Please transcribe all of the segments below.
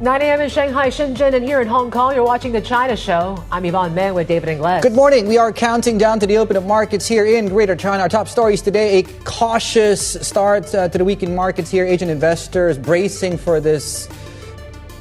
9 a.m. in Shanghai, Shenzhen, and here in Hong Kong, you're watching The China Show. I'm Yvonne Man with David Ingles. Good morning. We are counting down to the open of markets here in Greater China. Our top stories today, a cautious start to the week in markets here. Asian investors bracing for this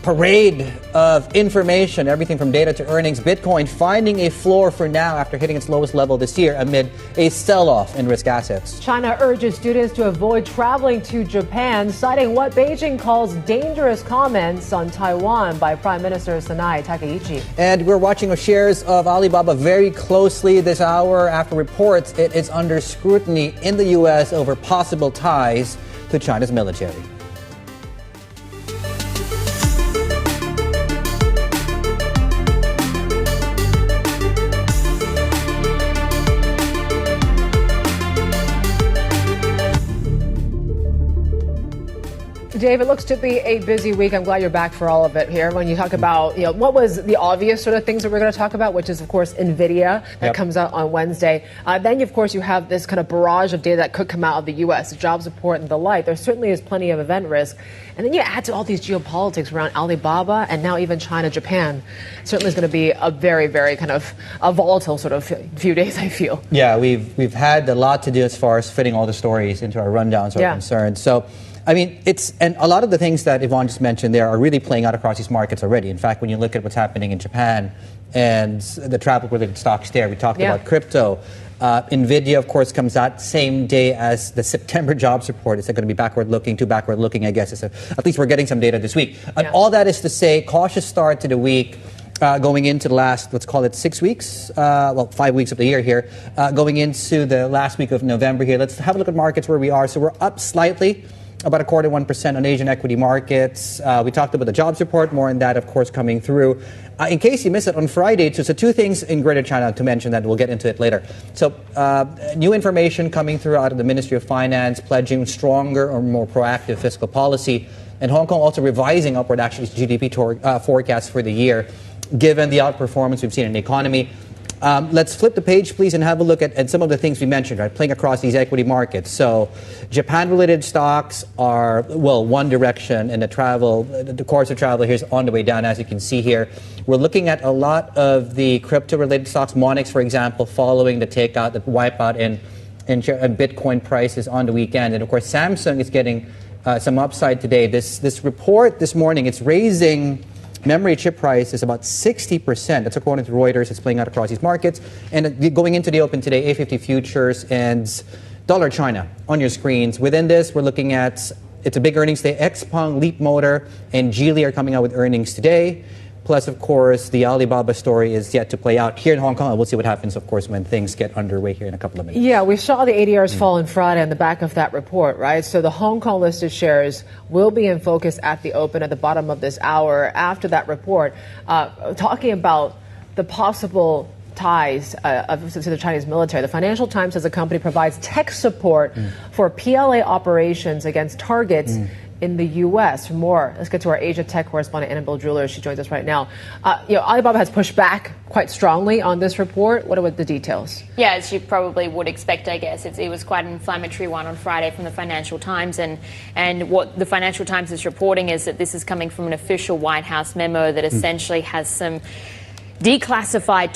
parade of information, everything from data to earnings. Bitcoin finding a floor for now after hitting its lowest level this year amid a sell-off in risk assets. China urges students to avoid traveling to Japan, citing what Beijing calls dangerous comments on Taiwan by Prime Minister Sanae Takaichi. And we're watching the shares of Alibaba very closely this hour after reports it is under scrutiny in the U.S. over possible ties to China's military. Dave, it looks to be a busy week. I'm glad you're back for all of it here. When you talk about, what was the obvious sort of things that we're going to talk about, which is, of course, NVIDIA that comes out on Wednesday. Then, of course, you have this kind of barrage of data that could come out of the U.S., the jobs report and the like. There certainly is plenty of event risk. And then you add to all these geopolitics around Alibaba and now even China, Japan. Certainly is going to be a very, very kind of a volatile sort of few days, I feel. Yeah, we've had a lot to do as far as fitting all the stories into our rundowns are concerned. So, I mean, and a lot of the things that Yvonne just mentioned there are really playing out across these markets already. In fact, when you look at what's happening in Japan and the travel-related stocks there, we talked about crypto. NVIDIA, of course, comes out same day as the September jobs report. It's going to be backward-looking, too backward-looking, I guess. At least we're getting some data this week. And all that is to say, cautious start to the week. Going into the last, let's call it 6 weeks, 5 weeks of the year here, going into the last week of November here. Let's have a look at markets where we are. So we're up slightly, about 0.25% on Asian equity markets. We talked about the jobs report, more on that, of course, coming through. In case you missed it, on Friday, so two things in Greater China to mention that we'll get into it later. So new information coming through out of the Ministry of Finance, pledging stronger or more proactive fiscal policy. And Hong Kong also revising upward, actually, its GDP forecast for the year, given the outperformance we've seen in the economy. Let's flip the page, please, and have a look at some of the things we mentioned, right, playing across these equity markets. So Japan-related stocks are, one direction, and the course of travel here is on the way down, as you can see here. We're looking at a lot of the crypto-related stocks, Monix, for example, following the takeout, the wipeout in Bitcoin prices on the weekend. And, of course, Samsung is getting some upside today. This report this morning, it's raising memory chip price is about 60%. That's according to Reuters. It's playing out across these markets. And going into the open today, A50 futures and dollar China on your screens. Within this, we're looking at, it's a big earnings day. Xpeng, Leapmotor, and Geely are coming out with earnings today. Plus, of course, the Alibaba story is yet to play out here in Hong Kong. We'll see what happens, of course, when things get underway here in a couple of minutes. Yeah, we saw the ADRs fall on Friday on the back of that report, right? So the Hong Kong listed shares will be in focus at the open at the bottom of this hour after that report, talking about the possible ties to the Chinese military. The Financial Times says the company provides tech support for PLA operations against targets in the U.S. For more, let's get to our Asia tech correspondent, Annabelle Jeweler. She joins us right now. Alibaba has pushed back quite strongly on this report. What are the details? Yeah, as you probably would expect, I guess. It was quite an inflammatory one on Friday from the Financial Times. And what the Financial Times is reporting is that this is coming from an official White House memo that essentially has some declassified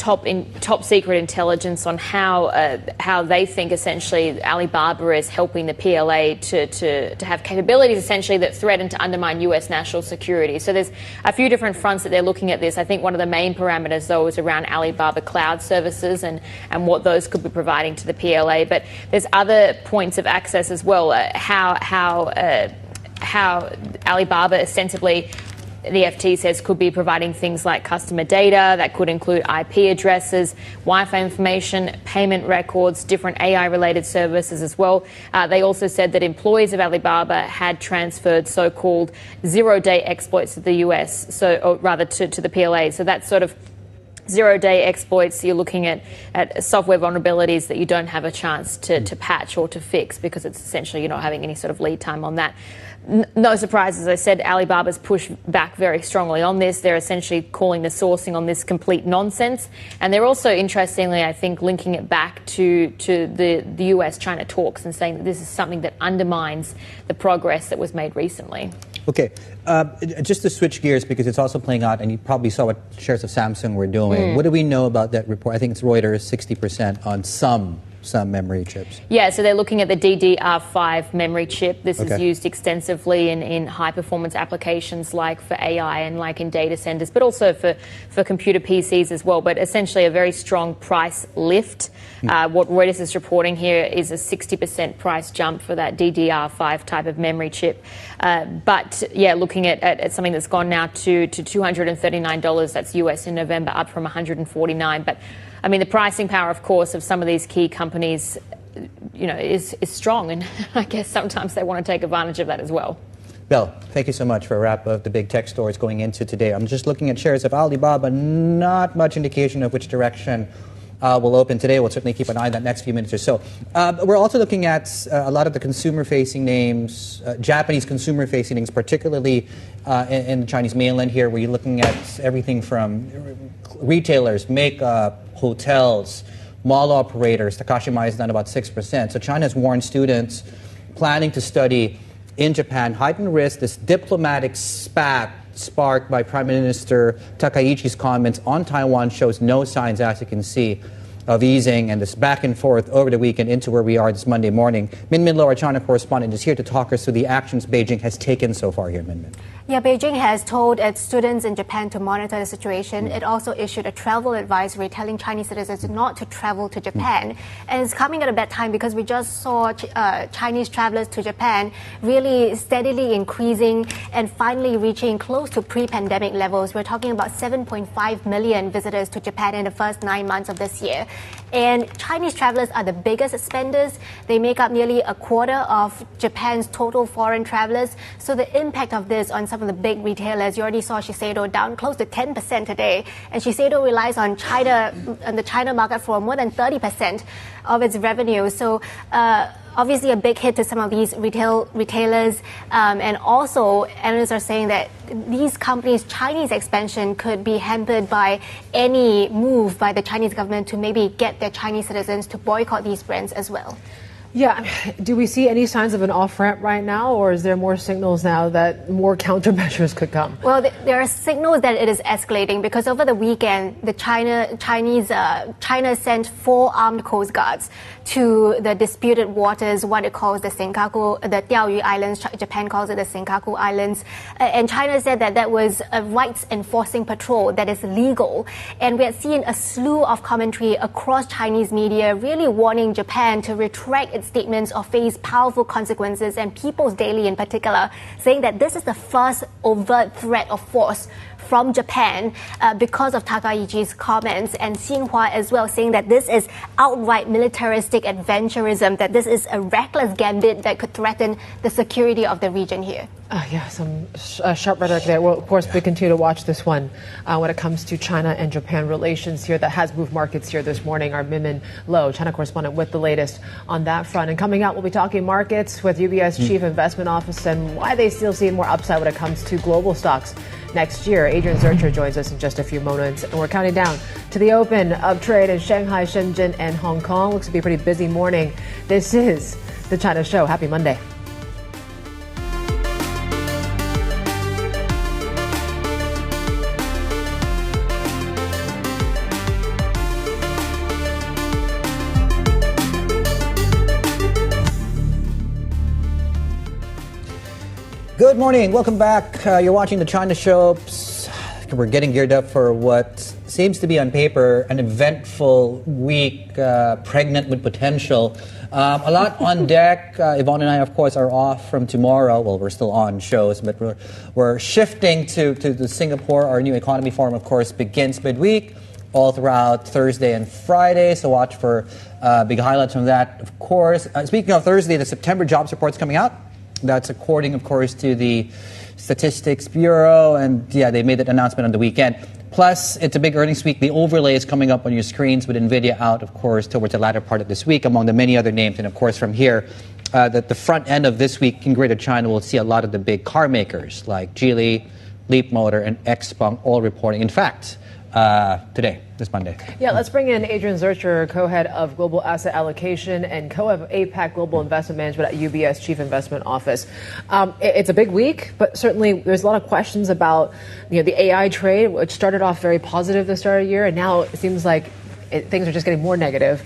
top secret intelligence on how they think essentially Alibaba is helping the PLA to have capabilities essentially that threaten to undermine US national security. So there's a few different fronts that they're looking at this. I think one of the main parameters though is around Alibaba cloud services and what those could be providing to the PLA. But there's other points of access as well. How Alibaba ostensibly, the FT says, could be providing things like customer data that could include IP addresses, Wi-Fi information, payment records, different AI-related services as well. They also said that employees of Alibaba had transferred so-called zero-day exploits to the US, or rather to the PLA. So that's sort of zero-day exploits. You're looking at software vulnerabilities that you don't have a chance to patch or to fix because it's essentially you're not having any sort of lead time on that. No surprise, as I said, Alibaba's pushed back very strongly on this. They're essentially calling the sourcing on this complete nonsense. And they're also, interestingly, I think, linking it back to the US-China talks and saying that this is something that undermines the progress that was made recently. Okay, just to switch gears, because it's also playing out, and you probably saw what shares of Samsung were doing. What do we know about that report? I think it's Reuters, 60% on some memory chips. Yeah, so they're looking at the DDR5 memory chip. This is used extensively in high-performance applications like for AI and like in data centers, but also for computer PCs as well. But essentially a very strong price lift. What Reuters is reporting here is a 60% price jump for that DDR5 type of memory chip. But yeah, looking at something that's gone now to $239, that's US in November, up from $149. But I mean, the pricing power, of course, of some of these key companies, is strong. And I guess sometimes they want to take advantage of that as well. Bill, thank you so much for a wrap of the big tech stories going into today. I'm just looking at shares of Alibaba, not much indication of which direction will open today. We'll certainly keep an eye on that next few minutes or so. We're also looking at a lot of the consumer-facing names, Japanese consumer-facing names, particularly in the Chinese mainland here, where you're looking at everything from retailers, makeup, hotels, mall operators. Takashimaya is down about 6%. So China has warned students planning to study in Japan, heightened risk, this diplomatic spat sparked by Prime Minister Takaichi's comments on Taiwan shows no signs, as you can see, of easing, and this back and forth over the weekend into where we are this Monday morning. Min Lo, our China correspondent, is here to talk us through the actions Beijing has taken so far here, Min. Yeah, Beijing has told its students in Japan to monitor the situation. It also issued a travel advisory telling Chinese citizens not to travel to Japan. And it's coming at a bad time because we just saw Chinese travelers to Japan really steadily increasing and finally reaching close to pre-pandemic levels. We're talking about 7.5 million visitors to Japan in the first 9 months of this year. And Chinese travelers are the biggest spenders. They make up nearly a quarter of Japan's total foreign travelers. So the impact of this on some of the big retailers, you already saw Shiseido down close to 10% today. And Shiseido relies on the China market for more than 30% of its revenue. So obviously a big hit to some of these retailers. And also analysts are saying that these companies' Chinese expansion could be hampered by any move by the Chinese government to maybe get their Chinese citizens to boycott these brands as well. Yeah. Do we see any signs of an off-ramp right now, or is there more signals now that more countermeasures could come? Well, there are signals that it is escalating because over the weekend, China sent 4 armed coast guards to the disputed waters, what it calls the Senkaku, the Diaoyu Islands. Japan calls it the Senkaku Islands. And China said that was a rights enforcing patrol that is legal. And we had seen a slew of commentary across Chinese media really warning Japan to retract its statements or face powerful consequences, and People's Daily in particular, saying that this is the first overt threat of force from Japan because of Takaichi's comments, and Xinhua as well saying that this is outright militaristic adventurism, that this is a reckless gambit that could threaten the security of the region here. Yeah, some sharp rhetoric there. Well, of course, we continue to watch this one when it comes to China and Japan relations here. That has moved markets here this morning. Our Min Lo, China correspondent, with the latest on that front. And coming out, we'll be talking markets with UBS Chief Investment Officer and why they still see more upside when it comes to global stocks next year. Adrian Zuercher joins us in just a few moments. And we're counting down to the open of trade in Shanghai, Shenzhen, and Hong Kong. Looks to be a pretty busy morning. This is The China Show. Happy Monday. Good morning. Welcome back. You're watching The China Show. We're getting geared up for what seems to be on paper an eventful week, pregnant with potential. A lot on deck. Yvonne and I, of course, are off from tomorrow. Well, we're still on shows, but we're shifting to the Singapore. Our new economy forum, of course, begins midweek all throughout Thursday and Friday. So watch for big highlights from that, of course. Speaking of Thursday, the September jobs report's coming out. That's according, of course, to the Statistics Bureau. And yeah, they made that announcement on the weekend. Plus, it's a big earnings week. The overlay is coming up on your screens with NVIDIA out, of course, towards the latter part of this week, among the many other names. And of course, from here, the front end of this week in Greater China will see a lot of the big car makers like Geely, Leapmotor, and Xpeng all reporting. In fact, today, this Monday. Yeah, let's bring in Adrian Zuercher, co-head of Global Asset Allocation and co-head of APAC Global Investment Management at UBS Chief Investment Office. It's a big week, but certainly there's a lot of questions about the AI trade, which started off very positive the start of the year, and now it seems like things are just getting more negative.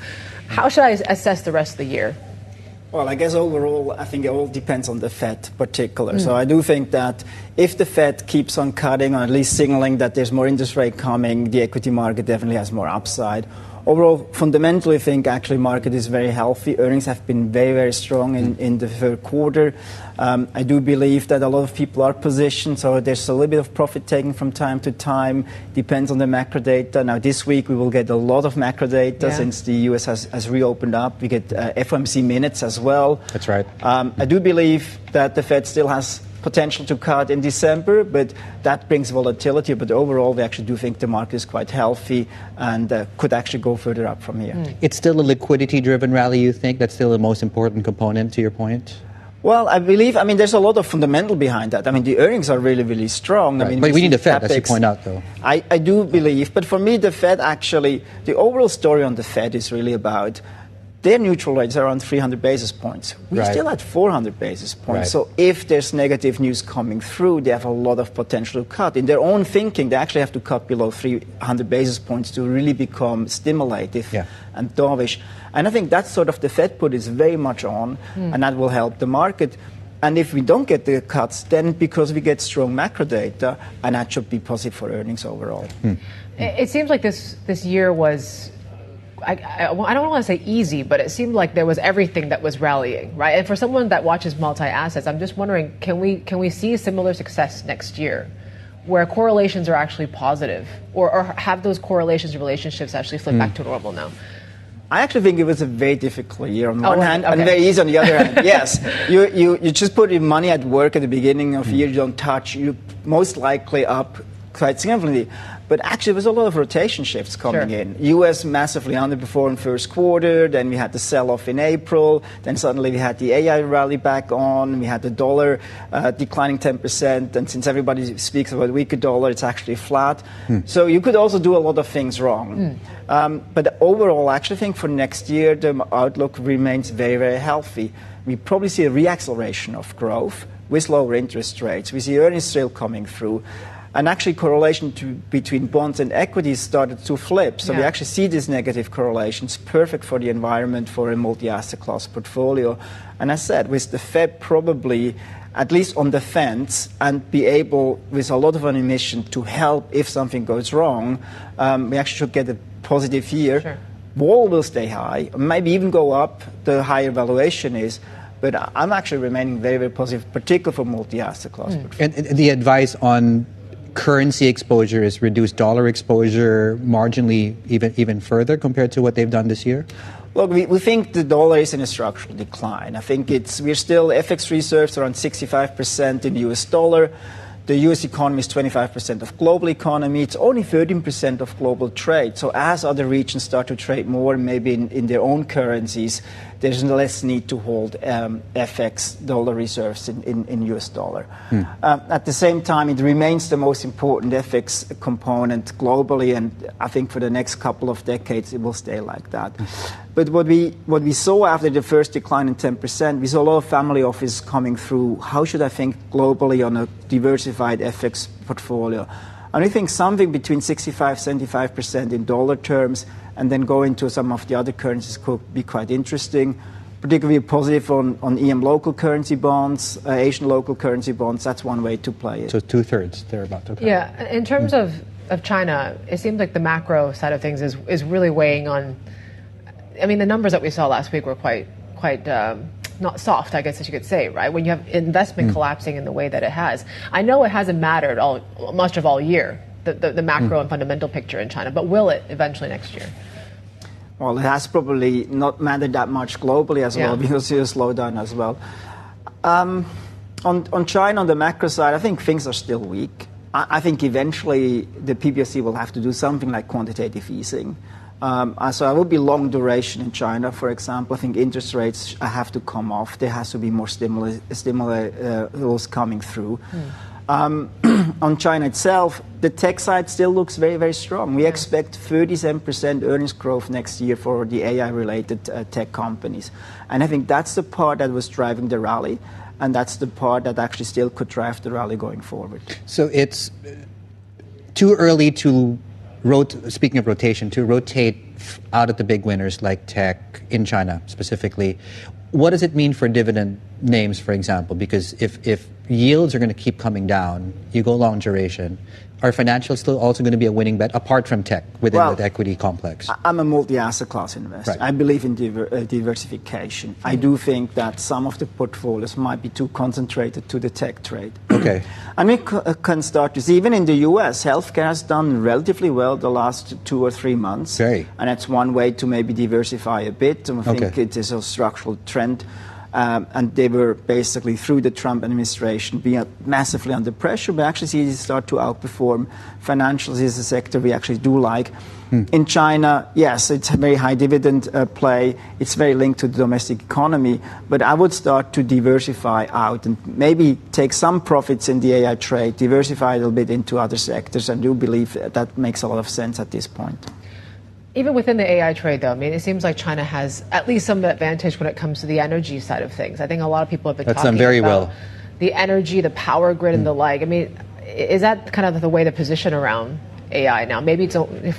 How should I assess the rest of the year? Well, I guess overall, I think it all depends on the Fed particular. So I do think that if the Fed keeps on cutting, or at least signaling that there's more interest rate coming, the equity market definitely has more upside. Overall, fundamentally, I think actually market is very healthy. Earnings have been very, very strong in the third quarter. I do believe that a lot of people are positioned, so there's a little bit of profit taking from time to time. Depends on the macro data. Now, this week we will get a lot of macro data since the U.S. has reopened up. We get FOMC minutes as well. That's right. I do believe that the Fed still has potential to cut in December, but that brings volatility. But overall, we actually do think the market is quite healthy and could actually go further up from here. It's still a liquidity-driven rally, you think? That's still the most important component, to your point? Well, I mean, there's a lot of fundamental behind that. I mean, the earnings are really, really strong. Right. I mean, but we need the Fed, CapEx, as you point out, though. I do believe. But for me, the Fed actually, the overall story on the Fed is really about their neutral rates are around 300 basis points. We're still at 400 basis points. Right. So if there's negative news coming through, they have a lot of potential to cut. In their own thinking, they actually have to cut below 300 basis points to really become stimulative and dovish. And I think that's sort of the Fed put is very much on, and that will help the market. And if we don't get the cuts, then because we get strong macro data, and that should be positive for earnings overall. It seems like this year was, I don't want to say easy, but it seemed like there was everything that was rallying, right? And for someone that watches multi-assets, I'm just wondering, can we see similar success next year, where correlations are actually positive, or have those correlations and relationships actually flip back to normal now? I actually think it was a very difficult year on one hand, and very easy on the other hand. Yes, you just put your money at work at the beginning of the year, you don't touch, you most likely up quite significantly. But actually, there was a lot of rotation shifts coming in. U.S. massively underperformed first quarter. Then we had the sell-off in April. Then suddenly we had the AI rally back on. We had the dollar declining 10%. And since everybody speaks about a weaker dollar, it's actually flat. So you could also do a lot of things wrong. But overall, I actually think for next year, the outlook remains very, very healthy. We probably see a reacceleration of growth with lower interest rates. We see earnings still coming through. And actually, correlation between bonds and equities started to flip. So we actually see these negative correlations, perfect for the environment for a multi-asset class portfolio. And as I said, with the Fed probably at least on the fence and be able, with a lot of ammunition, to help if something goes wrong, we actually should get a positive year. Vol will stay high, maybe even go up the higher valuation is. But I'm actually remaining very, very positive, particularly for multi-asset class portfolio. And the advice on currency exposure is reduce dollar exposure marginally even further compared to what they've done this year? Look, we think the dollar is in a structural decline. I think we're still FX reserves around 65% in US dollar. The US economy is 25% of global economy. It's only 13% of global trade. So as other regions start to trade more, maybe in their own currencies, there's less need to hold FX dollar reserves in US dollar. At the same time, it remains the most important FX component globally, and I think for the next couple of decades, it will stay like that. But what we saw after the first decline in 10%, we saw a lot of family office coming through. How should I think globally on a diversified FX portfolio? And I think something between 65-75% in dollar terms, and then go into some of the other currencies could be quite interesting. Particularly positive on EM local currency bonds, Asian local currency bonds. That's one way to play it. So 2/3 thereabout. Okay. Yeah, in terms of China, it seems like the macro side of things is really weighing on. I mean, the numbers that we saw last week were quite not soft, I guess as you could say, right? When you have investment collapsing in the way that it has. I know it hasn't mattered much of all year, the macro and fundamental picture in China, but will it eventually next year? Well, it has probably not mattered that much globally as well, because it's a slowdown as well. On China, on the macro side, I think things are still weak. I think eventually the PBOC will have to do something like quantitative easing. So I would be long duration in China, for example. I think interest rates have to come off. There has to be more stimulus coming through. On China itself, the tech side still looks very, very strong. We expect 37% earnings growth next year for the AI-related tech companies. And I think that's the part that was driving the rally, and that's the part that actually still could drive the rally going forward. So it's too early to, speaking of rotation, to rotate out of the big winners like tech in China specifically. What does it mean for dividend names, for example? Because if yields are going to keep coming down, you go long duration. Are financials still also going to be a winning bet, apart from tech, within the equity complex? I'm a multi-asset class investor. Right. I believe in diversification. I do think that some of the portfolios might be too concentrated to the tech trade. Okay. And we can start to see, even in the US, healthcare has done relatively well the last 2 or 3 months. Okay. And that's one way to maybe diversify a bit. And I think it is a structural trend. And they were basically, through the Trump administration, being massively under pressure, but actually see it start to outperform. Financials is a sector we actually do like. In China, yes, it's a very high dividend play. It's very linked to the domestic economy. But I would start to diversify out and maybe take some profits in the AI trade, diversify a little bit into other sectors. I do believe that makes a lot of sense at this point. Even within the AI trade, though, I mean, it seems like China has at least some advantage when it comes to the energy side of things. I think a lot of people have been talking about the energy, the power grid, and the like. I mean, is that kind of the way to position around AI now? Maybe it's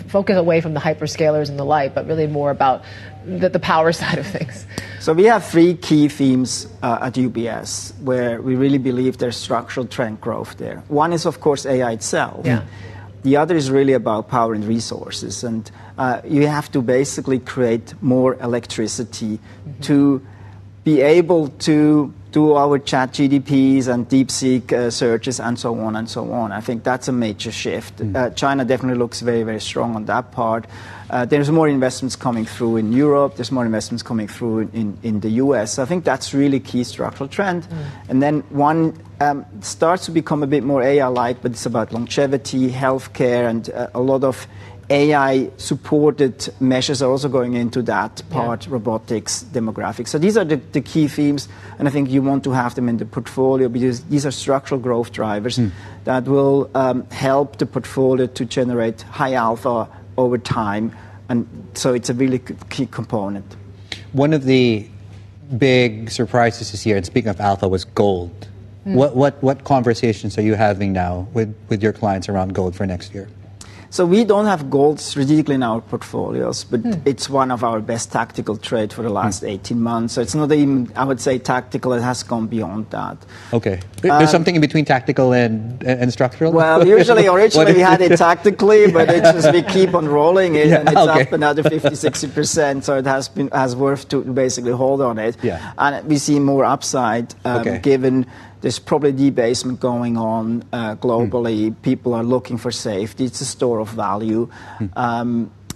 focus away from the hyperscalers and the like, but really more about the power side of things. So we have 3 key themes at UBS where we really believe there's structural trend growth there. One is, of course, AI itself. Yeah. The other is really about power and resources. And you have to basically create more electricity to be able to do our chat GDPs and DeepSeek searches and so on and so on. I think that's a major shift. China definitely looks very, very strong on that part. There's more investments coming through in Europe. There's more investments coming through in the US. I think that's really key structural trend. And then one starts to become a bit more AI-like, but it's about longevity, healthcare, and a lot of AI-supported measures are also going into that part, robotics, demographics. So these are the key themes, and I think you want to have them in the portfolio because these are structural growth drivers that will help the portfolio to generate high alpha over time, and so it's a really key component. One of the big surprises this year, and speaking of alpha, was gold. What conversations are you having now with your clients around gold for next year? So we don't have gold strategically in our portfolios, but it's one of our best tactical trades for the last 18 months. So it's not even, I would say, tactical. It has gone beyond that. Okay. There's something in between tactical and structural? Well, originally we had it tactically, but it's just we keep on rolling it, and it's up another 50-60%. So it has worth to basically hold on it. Yeah. And we see more upside given there's probably debasement going on globally. People are looking for safety. It's a store of value.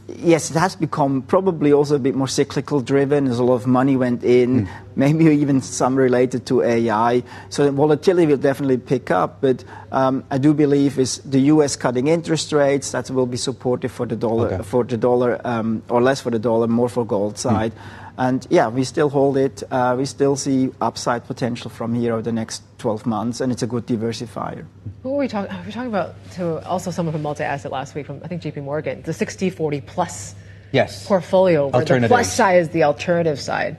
Yes, it has become probably also a bit more cyclical driven. There's a lot of money went in, maybe even some related to AI. So the volatility will definitely pick up. But I do believe is the U.S. cutting interest rates, that will be supportive for the dollar, or less for the dollar, more for gold side. And yeah, we still hold it. We still see upside potential from here over the next 12 months, and it's a good diversifier. Who were we talking? We were talking about also someone from multi-asset last week from I think JPMorgan, the 60-40 plus portfolio, where the plus side is the alternative side.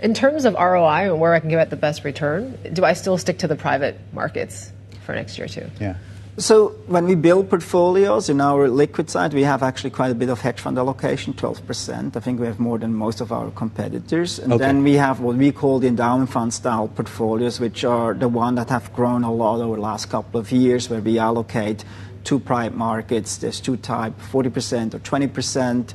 In terms of ROI and where I can get the best return, do I still stick to the private markets for next year too? Yeah. So when we build portfolios in our liquid side, we have actually quite a bit of hedge fund allocation, 12%. I think we have more than most of our competitors. And then we have what we call the endowment fund style portfolios, which are the one that have grown a lot over the last couple of years, where we allocate to private markets. There's 2 types, 40% or 20%.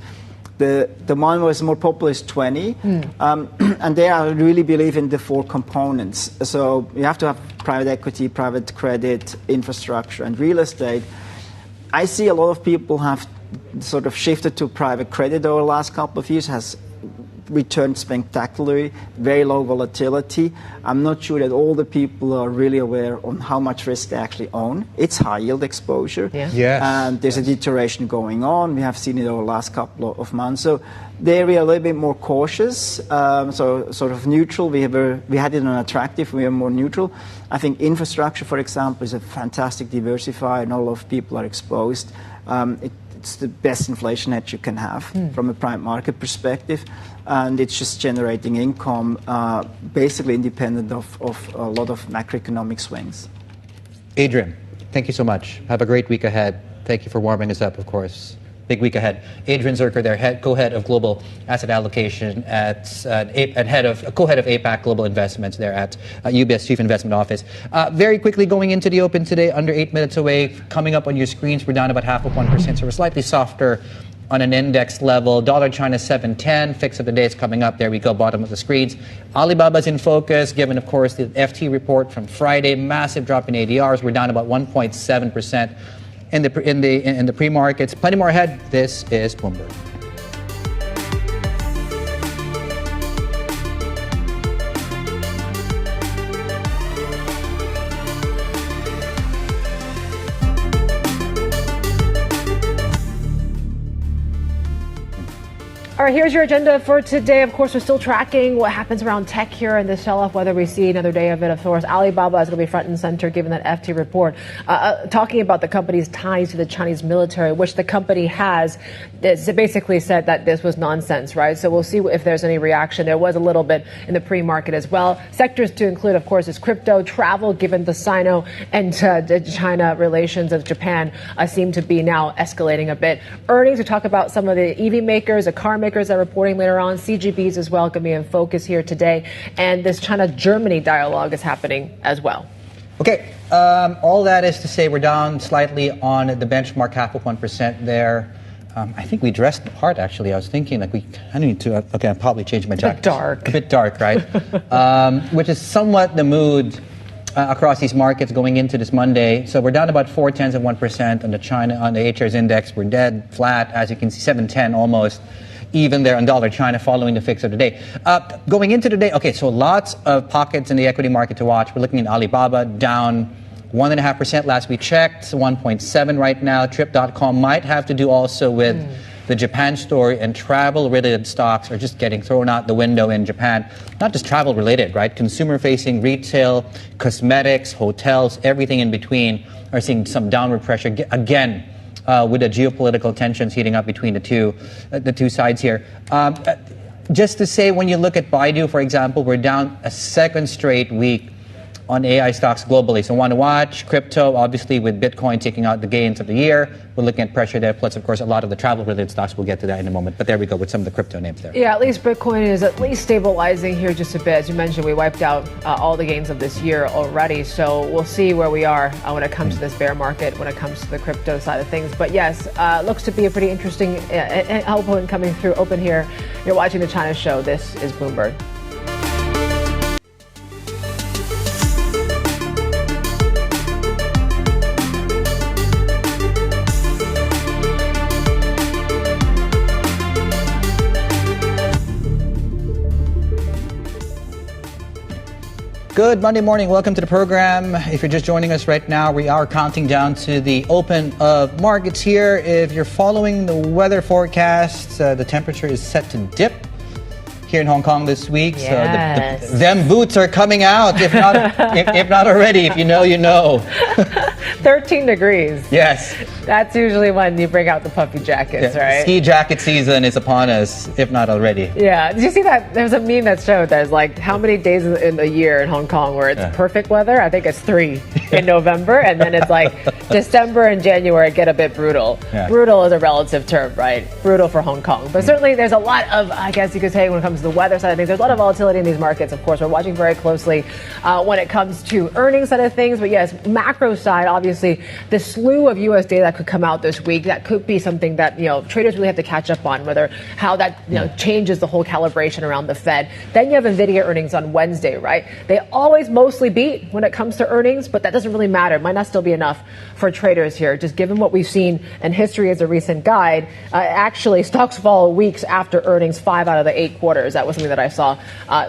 The one was more popular is 20, and there I really believe in the 4 components. So you have to have private equity, private credit, infrastructure, and real estate. I see a lot of people have sort of shifted to private credit over the last couple of years, has returned spectacularly, very low volatility. I'm not sure that all the people are really aware on how much risk they actually own. It's high yield exposure. Yeah. Yes. And there's a deterioration going on. We have seen it over the last couple of months. So there we are a little bit more cautious, so sort of neutral. We had it on attractive, we are more neutral. I think infrastructure, for example, is a fantastic diversifier, and a lot of people are exposed. It's the best inflation hedge you can have from a private market perspective, and it's just generating income basically independent of a lot of macroeconomic swings. Adrian, thank you so much. Have a great week ahead. Thank you for warming us up, of course. Big week ahead. Adrian Zuercher, their co-head of global asset allocation co-head of APAC Global Investments there at UBS Chief Investment Office. Very quickly, going into the open today, under 8 minutes away, coming up on your screens, we're down about 0.5%, so we're slightly softer on an index level. Dollar China 710, fix of the day is coming up. There we go, bottom of the screens. Alibaba's in focus, given, of course, the FT report from Friday. Massive drop in ADRs. We're down about 1.7%. In the pre-markets. Plenty more ahead. This is Bloomberg. All right, here's your agenda for today. Of course, we're still tracking what happens around tech here in this sell-off, whether we see another day of it. Of course, Alibaba is going to be front and center given that FT report. Talking about the company's ties to the Chinese military, which the company has, it basically said that this was nonsense, right? So we'll see if there's any reaction. There was a little bit in the pre-market as well. Sectors to include, of course, is crypto, travel, given the Sino and the China relations of Japan seem to be now escalating a bit. Earnings, we talk about some of the EV makers, the car makers are reporting later on. CGBs as well going to be in focus here today. And this China-Germany dialogue is happening as well. Okay, all that is to say we're down slightly on the benchmark, 0.5% there. I think we dressed the part, actually. I was thinking, I need to, I'll probably change my jacket. A bit dark, right? Which is somewhat the mood across these markets going into this Monday. So we're down about 0.4% on the H-shares index. We're dead flat, as you can see, 710 almost. Even there on dollar China following the fix of the day. Going into the day, okay, so lots of pockets in the equity market to watch. We're looking at Alibaba down 1.5% last we checked, 1.7 right now. Trip.com might have to do also with the Japan story, and travel-related stocks are just getting thrown out the window in Japan. Not just travel-related, right? Consumer-facing, retail, cosmetics, hotels, everything in between are seeing some downward pressure again. With the geopolitical tensions heating up between the two sides here. Just to say, when you look at Baidu, for example, we're down a second straight week on AI stocks globally. So want to watch crypto, obviously with Bitcoin taking out the gains of the year. We're looking at pressure there. Plus, of course, a lot of the travel-related stocks. We'll get to that in a moment. But there we go with some of the crypto names there. Yeah, at least Bitcoin is at least stabilizing here just a bit. As you mentioned, we wiped out all the gains of this year already. So we'll see where we are when it comes to this bear market, when it comes to the crypto side of things. But yes, looks to be a pretty interesting open coming through open here. You're watching the China Show. This is Bloomberg. Good Monday morning. Welcome to the program. If you're just joining us right now, we are counting down to the open of markets here. If you're following the weather forecast, the temperature is set to dip here in Hong Kong this week. Yes. So them boots are coming out, if not, if not already. If you know, you know. 13 degrees. Yes. That's usually when you bring out the puffy jackets, right? Ski jacket season is upon us, if not already. Yeah. Did you see that? There's a meme that showed there's like how many days in a year in Hong Kong where it's perfect weather? I think it's 3 in November. And then it's like December and January get a bit brutal. Yeah. Brutal is a relative term, right? Brutal for Hong Kong. But certainly there's a lot of, I guess you could say, when it comes to the weather side of things, there's a lot of volatility in these markets. Of course, we're watching very closely when it comes to earnings side of things. But yes, macro side, obviously, the slew of U.S. data that could come out this week, that could be something that, traders really have to catch up on, whether how that, changes the whole calibration around the Fed. Then you have NVIDIA earnings on Wednesday, right? They always mostly beat when it comes to earnings, but that doesn't really matter. It might not still be enough for traders here. Just given what we've seen in history as a recent guide, actually stocks fall weeks after earnings 5 out of the 8 quarters. That was something that I saw.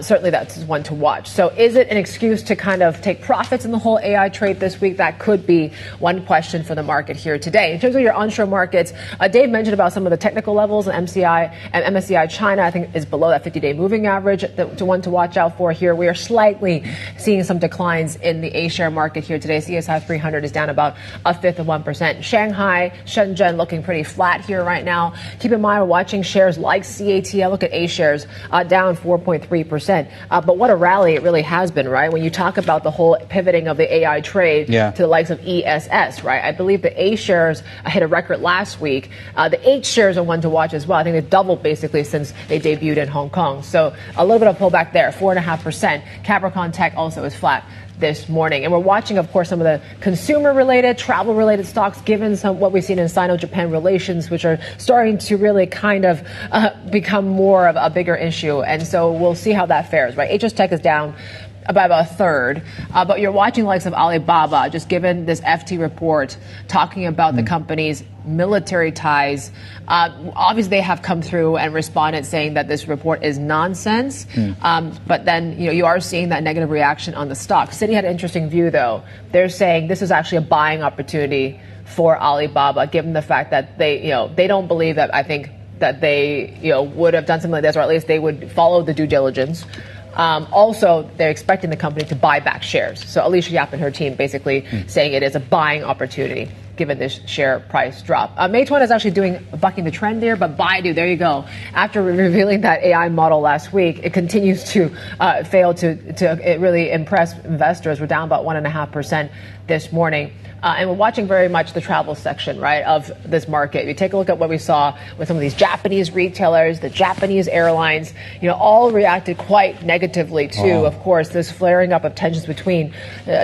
Certainly that's one to watch. So is it an excuse to kind of take profits in the whole AI trade this week? That could be one question for the market here today. In terms of your onshore markets, Dave mentioned about some of the technical levels, and MSCI China, I think, is below that 50-day moving average, to one to watch out for here. We are slightly seeing some declines in the A-share market here today. CSI 300 is down about 1/5%. Shanghai, Shenzhen looking pretty flat here right now. Keep in mind, we're watching shares like CATL. Look at A-shares down 4.3%. But what a rally it really has been, right? When you talk about the whole pivoting of the AI trade to the likes of ESS, right? I believe the A-shares hit a record last week. The H shares are one to watch as well. I think they've doubled basically since they debuted in Hong Kong. So a little bit of pullback there, 4.5%. Capricorn Tech also is flat this morning. And we're watching, of course, some of the consumer-related, travel-related stocks, given what we've seen in Sino-Japan relations, which are starting to really kind of become more of a bigger issue. And so we'll see how that fares, right? HS Tech is down by about 1/3. But you're watching the likes of Alibaba, just given this FT report talking about the company's military ties. Obviously, they have come through and responded saying that this report is nonsense. But then, you are seeing that negative reaction on the stock. Citi had an interesting view, though. They're saying this is actually a buying opportunity for Alibaba, given the fact that they don't believe that, I think, that they, would have done something like this, or at least they would follow the due diligence. Also, they're expecting the company to buy back shares. So Alicia Yap and her team basically saying it is a buying opportunity given this share price drop. Meituan is actually bucking the trend there, but Baidu, there you go. After revealing that AI model last week, it continues to fail to really impress investors. We're down about 1.5% this morning. And we're watching very much the travel section, right, of this market. You take a look at what we saw with some of these Japanese retailers, the Japanese airlines, all reacted quite negatively to, of course, this flaring up of tensions between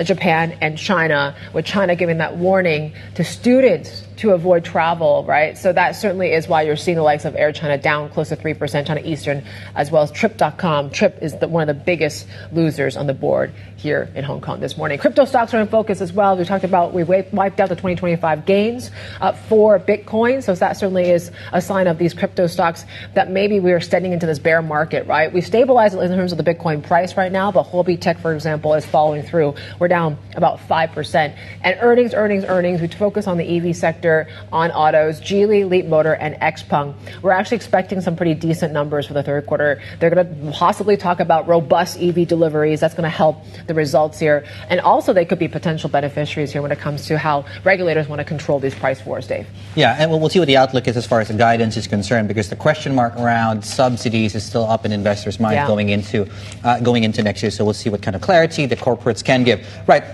Japan and China, with China giving that warning to students to avoid travel, right? So that certainly is why you're seeing the likes of Air China down close to 3%, China Eastern, as well as Trip.com. Trip is one of the biggest losers on the board here in Hong Kong this morning. Crypto stocks are in focus as well. We talked about we wiped out the 2025 gains for Bitcoin. So that certainly is a sign of these crypto stocks that maybe we are stepping into this bear market, right? We stabilized in terms of the Bitcoin price right now, but Huobi Tech, for example, is following through. We're down about 5%. And earnings. We focus on the EV sector, on autos, Geely, Leapmotor, and Xpeng. We're actually expecting some pretty decent numbers for the third quarter. They're going to possibly talk about robust EV deliveries. That's going to help the results here. And also they could be potential beneficiaries here when it comes to how regulators want to control these price wars, Dave. Yeah, and we'll see what the outlook is as far as the guidance is concerned, because the question mark around subsidies is still up in investors' minds going into next year. So we'll see what kind of clarity the corporates can give. Right,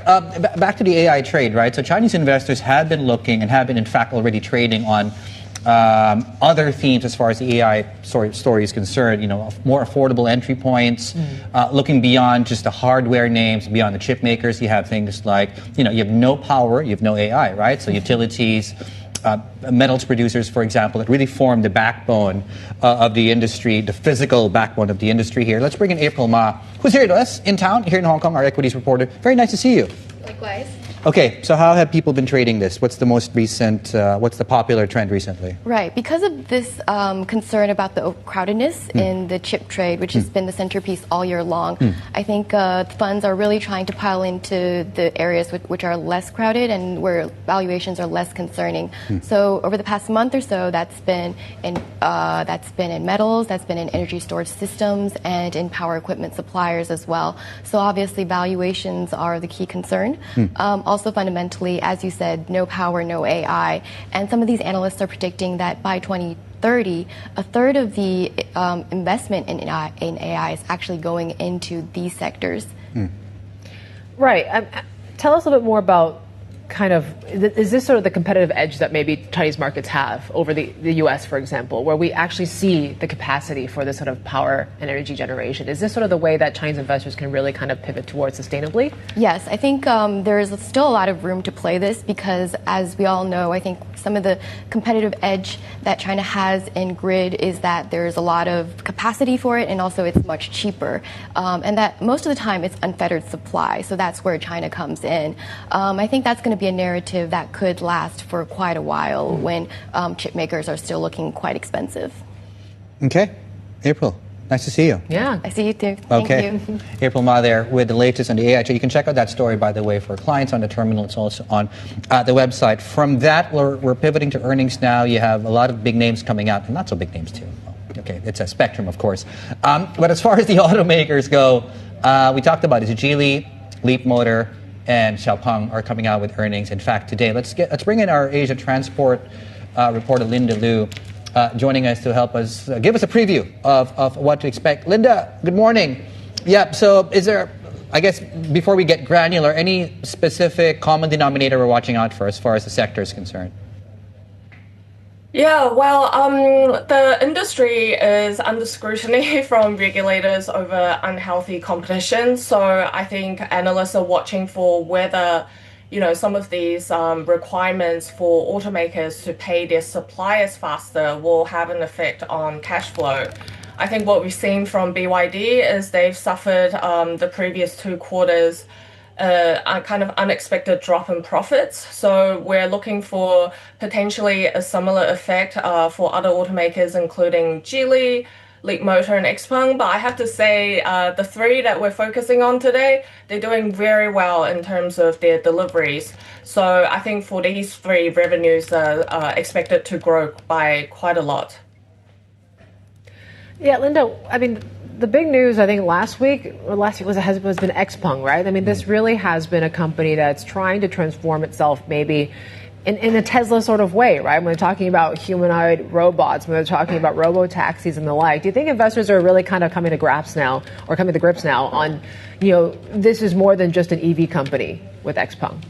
back to the AI trade, right? So Chinese investors have been looking and have been in fact already trading on other themes as far as the AI story is concerned, more affordable entry points, looking beyond just the hardware names, beyond the chip makers. You have things like, you have no power, you have no AI, right? So utilities, metals producers, for example, that really form the backbone of the industry, the physical backbone of the industry here. Let's bring in April Ma, who's here to us in town, here in Hong Kong, our equities reporter. Very nice to see you. Likewise. Okay, so how have people been trading this? What's the most recent, what's the popular trend recently? Right, because of this concern about the crowdedness in the chip trade, which has been the centerpiece all year long, I think funds are really trying to pile into the areas which are less crowded and where valuations are less concerning. So over the past month or so, that's been in metals, that's been in energy storage systems, and in power equipment suppliers as well. So obviously valuations are the key concern. Also fundamentally, as you said, no power, no AI. And some of these analysts are predicting that by 2030, a third of the investment in AI is actually going into these sectors. Right. Tell us a little bit more about is this sort of the competitive edge that maybe Chinese markets have over the US, for example, where we actually see the capacity for this sort of power and energy generation? Is this sort of the way that Chinese investors can really kind of pivot towards sustainably? Yes, I think there is still a lot of room to play this because, as we all know, I think some of the competitive edge that China has in grid is that there's a lot of capacity for it and also it's much cheaper. And that most of the time it's unfettered supply. So that's where China comes in. I think that's going to be a narrative that could last for quite a while when chip makers are still looking quite expensive. Okay. April, nice to see you. Yeah. I see you too. Thank you. April Ma there with the latest on the AI. You can check out that story, by the way, for clients on the terminal. It's also on the website. From that, we're pivoting to earnings now. You have a lot of big names coming out, and not so big names too. Okay, it's a spectrum, of course. But as far as the automakers go, we talked about it. Geely, Leapmotor, and Xpeng are coming out with earnings. In fact, today, let's bring in our Asia transport reporter Linda Liu, joining us to help us give us a preview of what to expect. Linda, good morning. Yeah. So, is there, I guess, before we get granular, any specific common denominator we're watching out for as far as the sector is concerned? Yeah, well, the industry is under scrutiny from regulators over unhealthy competition. So I think analysts are watching for whether, some of these requirements for automakers to pay their suppliers faster will have an effect on cash flow. I think what we've seen from BYD is they've suffered the previous 2 quarters a kind of unexpected drop in profits. So we're looking for potentially a similar effect for other automakers, including Geely, Leapmotor, and Xpeng. But I have to say, the 3 that we're focusing on today, they're doing very well in terms of their deliveries. So I think for these 3, revenues are expected to grow by quite a lot. Yeah, Linda, I mean, the big news, I think, last week has been Xpeng, right? I mean, this really has been a company that's trying to transform itself maybe in a Tesla sort of way, right? When they're talking about humanoid robots, when they're talking about robo-taxis and the like. Do you think investors are really kind of coming to grips now on, this is more than just an EV company with Xpeng?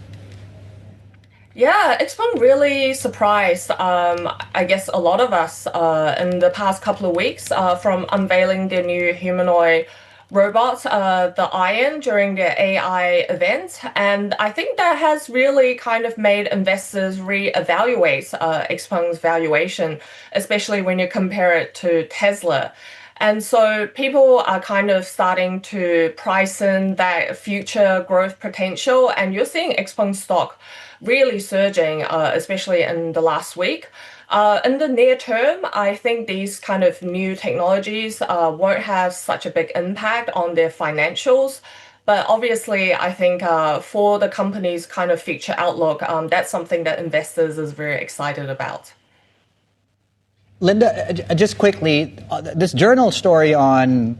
Yeah, Xpeng really surprised, I guess, a lot of us in the past couple of weeks from unveiling their new humanoid robot, the Iron, during their AI event. And I think that has really kind of made investors reevaluate Xpeng's valuation, especially when you compare it to Tesla. And so people are kind of starting to price in that future growth potential. And you're seeing Xpeng stock really surging, especially in the last week. In the near term, I think these kind of new technologies won't have such a big impact on their financials. But obviously, I think for the company's kind of future outlook, that's something that investors is very excited about. Linda, just quickly, this journal story on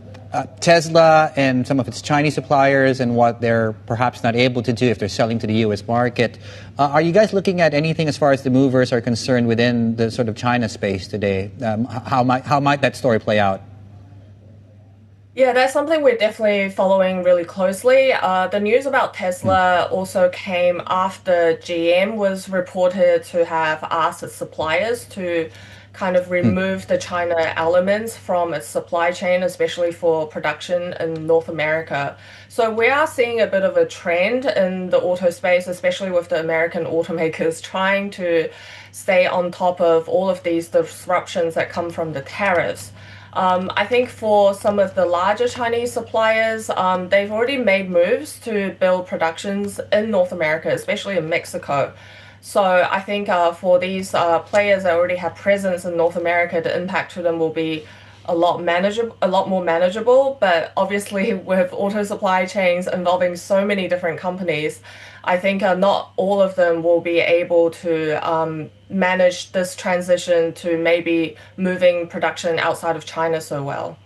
Tesla and some of its Chinese suppliers and what they're perhaps not able to do if they're selling to the U.S. market. Are you guys looking at anything as far as the movers are concerned within the sort of China space today? How might that story play out? Yeah, that's something we're definitely following really closely. The news about Tesla also came after GM was reported to have asked its suppliers to kind of remove the China elements from its supply chain, especially for production in North America. So we are seeing a bit of a trend in the auto space, especially with the American automakers trying to stay on top of all of these disruptions that come from the tariffs. I think for some of the larger Chinese suppliers, they've already made moves to build productions in North America, especially in Mexico. So I think for these players that already have presence in North America, the impact to them will be a lot more manageable. But obviously, with auto supply chains involving so many different companies, I think not all of them will be able to manage this transition to maybe moving production outside of China so well.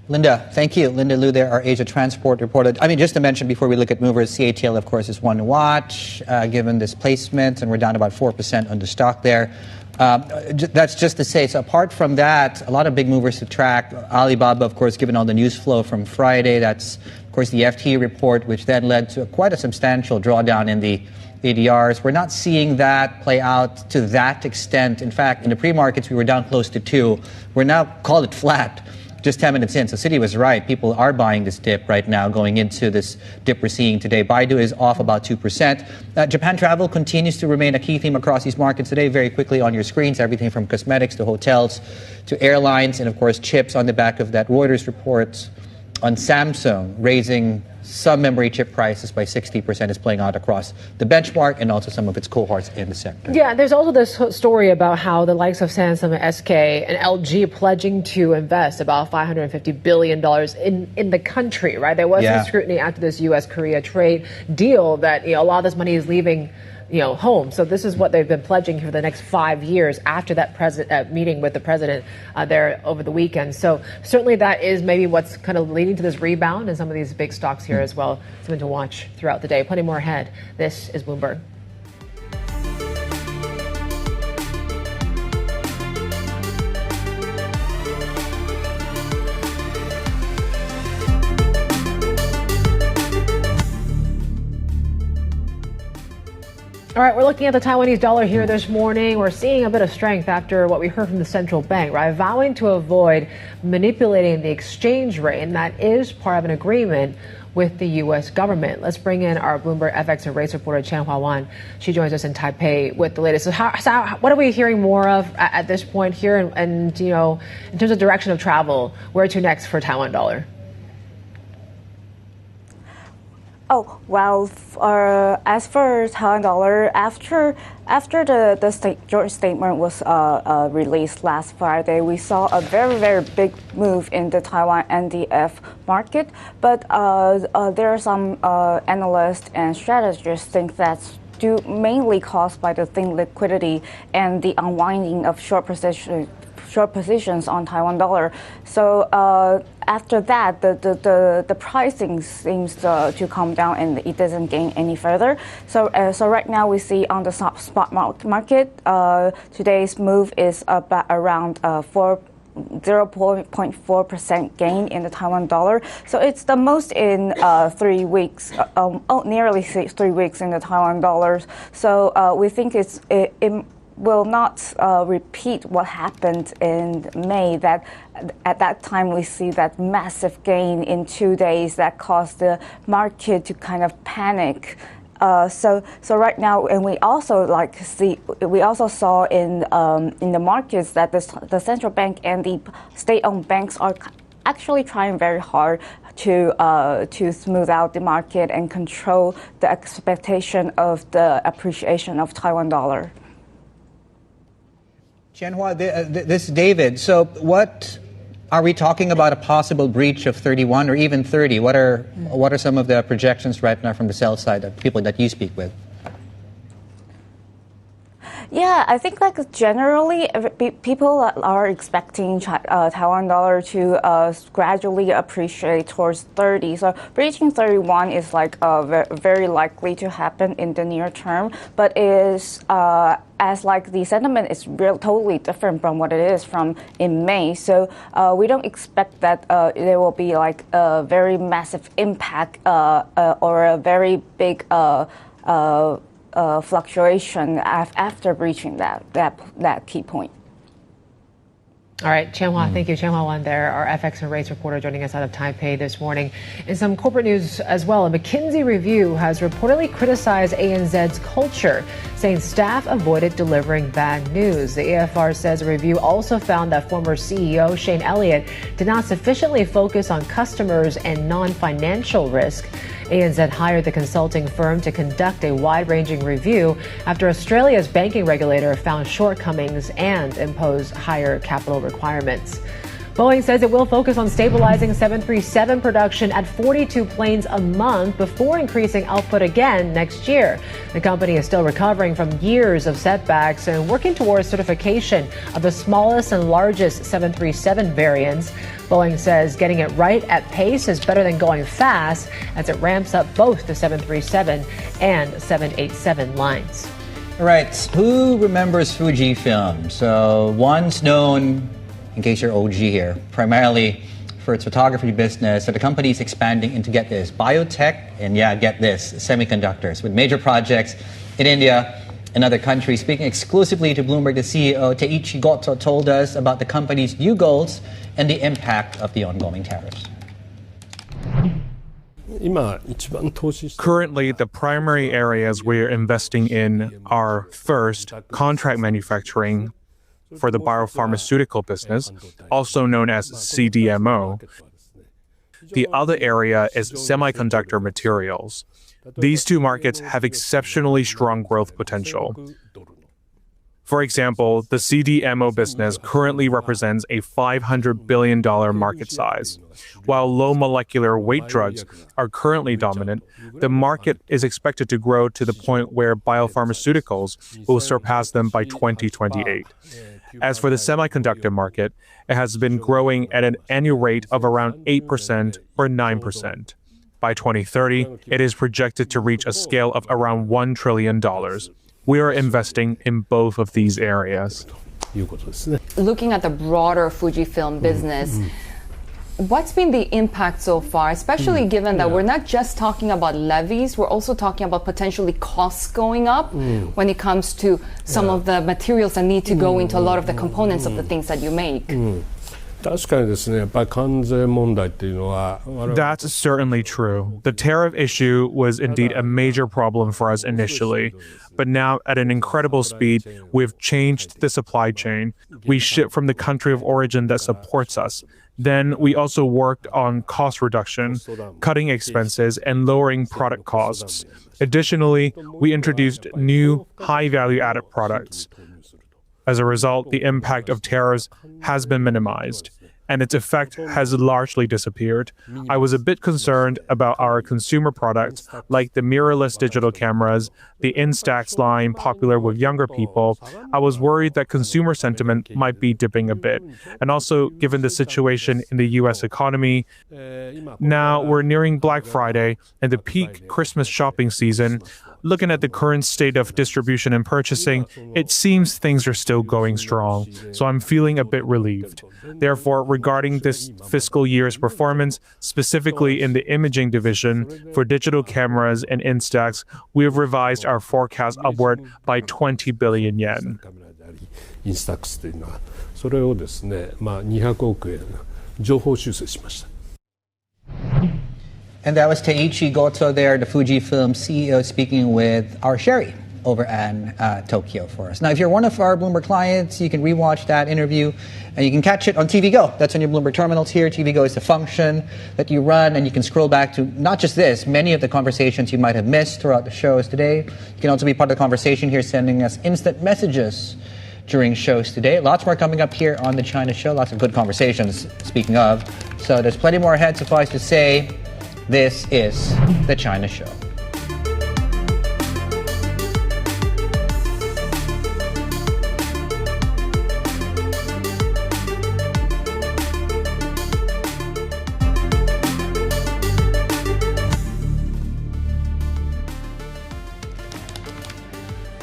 Linda, thank you. Linda Liu there, our Asia transport reporter. I mean, just to mention before we look at movers, CATL, of course, is one to watch, given this placement, and we're down about 4% on the stock there. That's just to say, so apart from that, a lot of big movers to track. Alibaba, of course, given all the news flow from Friday, that's Of course, the FT report, which then led to quite a substantial drawdown in the ADRs. We're not seeing that play out to that extent. In fact, in the pre-markets, we were down close to 2. We're now, call it flat, just 10 minutes in. So Citi was right. People are buying this dip right now, going into this dip we're seeing today. Baidu is off about 2%. Japan travel continues to remain a key theme across these markets today. Very quickly on your screens, everything from cosmetics to hotels to airlines, and of course chips on the back of that Reuters report on Samsung raising some memory chip prices by 60% is playing out across the benchmark and also some of its cohorts in the sector. Yeah, there's also this story about how the likes of Samsung and SK and LG pledging to invest about $550 billion in the country, right? There was some scrutiny after this U.S.-Korea trade deal that a lot of this money is leaving home. So this is what they've been pledging for the next 5 years after that meeting with the president there over the weekend. So certainly that is maybe what's kind of leading to this rebound in some of these big stocks here as well. Something to watch throughout the day. Plenty more ahead. This is Bloomberg. All right, we're looking at the Taiwanese dollar here this morning. We're seeing a bit of strength after what we heard from the central bank, right? Vowing to avoid manipulating the exchange rate, and that is part of an agreement with the U.S. government. Let's bring in our Bloomberg FX and rates reporter, Qianhua Wan. She joins us in Taipei with the latest. So what are we hearing more of at this point here? And in terms of direction of travel, where to next for Taiwan dollar? Oh, well, as for Taiwan dollar, after the joint statement was released last Friday, we saw a very, very big move in the Taiwan NDF market. But there are some analysts and strategists think that's mainly caused by the thin liquidity and the unwinding of short positions on Taiwan dollar. So after that, the pricing seems to come down and it doesn't gain any further. So right now we see on the spot market, today's move is about around 0.4% gain in the Taiwan dollar. So it's the most in 3 weeks, nearly 3 weeks in the Taiwan dollars. So we think it will not repeat what happened in May. That at that time we see that massive gain in 2 days that caused the market to kind of panic. So right now, and we also saw in the markets that the central bank and the state-owned banks are actually trying very hard to smooth out the market and control the expectation of the appreciation of Taiwan dollar. Qianhua, this is David. So what are we talking about, a possible breach of 31 or even 30? What are some of the projections right now from the sell side of people that you speak with? Yeah, I think generally people are expecting Taiwan dollar to gradually appreciate towards 30. So reaching 31 is very likely to happen in the near term, but is as the sentiment is totally different from what it is from in May. So we don't expect that there will be a very massive impact or a very big fluctuation after reaching that key point. All right, Qianhua, thank you. Qianhua Wan there, our FX and rates reporter joining us out of Taipei this morning. In some corporate news as well, a McKinsey review has reportedly criticized ANZ's culture, saying staff avoided delivering bad news. The AFR says a review also found that former CEO Shane Elliott did not sufficiently focus on customers and non-financial risk. ANZ hired the consulting firm to conduct a wide-ranging review after Australia's banking regulator found shortcomings and imposed higher capital requirements. Boeing says it will focus on stabilizing 737 production at 42 planes a month before increasing output again next year. The company is still recovering from years of setbacks and working towards certification of the smallest and largest 737 variants. Boeing says getting it right at pace is better than going fast as it ramps up both the 737 and 787 lines. All right, who remembers Fujifilm? So once known, in case you're OG here, primarily for its photography business. So the company is expanding into, get this, biotech and, yeah, get this, semiconductors, with major projects in India and other countries. Speaking exclusively to Bloomberg, the CEO, Teiichi Goto, told us about the company's new goals and the impact of the ongoing tariffs. Currently, the primary areas we're investing in are, first, contract manufacturing for the biopharmaceutical business, also known as CDMO. The other area is semiconductor materials. These two markets have exceptionally strong growth potential. For example, the CDMO business currently represents a $500 billion market size. While low molecular weight drugs are currently dominant, the market is expected to grow to the point where biopharmaceuticals will surpass them by 2028. As for the semiconductor market, it has been growing at an annual rate of around 8% or 9%. By 2030, it is projected to reach a scale of around $1 trillion. We are investing in both of these areas. Looking at the broader Fujifilm business, what's been the impact so far, especially given that we're not just talking about levies, we're also talking about potentially costs going up when it comes to some of the materials that need to go into a lot of the components of the things that you make? That's certainly true. The tariff issue was indeed a major problem for us initially, but now at an incredible speed, we've changed the supply chain. We ship from the country of origin that supports us. Then we also worked on cost reduction, cutting expenses, and lowering product costs. Additionally, we introduced new high-value added products. As a result, the impact of tariffs has been minimized, and its effect has largely disappeared. I was a bit concerned about our consumer products, like the mirrorless digital cameras, the Instax line popular with younger people. I was worried that consumer sentiment might be dipping a bit. And also, given the situation in the U.S. economy, now we're nearing Black Friday and the peak Christmas shopping season. Looking at the current state of distribution and purchasing, it seems things are still going strong, so I'm feeling a bit relieved. Therefore, regarding this fiscal year's performance, specifically in the imaging division for digital cameras and Instax, we have revised our forecast upward by 20 billion yen. And that was Teiichi Goto there, the Fujifilm CEO, speaking with our Sherry over at Tokyo for us. Now, if you're one of our Bloomberg clients, you can rewatch that interview, and you can catch it on TV Go. That's on your Bloomberg terminals here. TV Go is the function that you run, and you can scroll back to not just this, many of the conversations you might have missed throughout the shows today. You can also be part of the conversation here, sending us instant messages during shows today. Lots more coming up here on The China Show. Lots of good conversations, speaking of. So there's plenty more ahead, suffice to say. This is The China Show.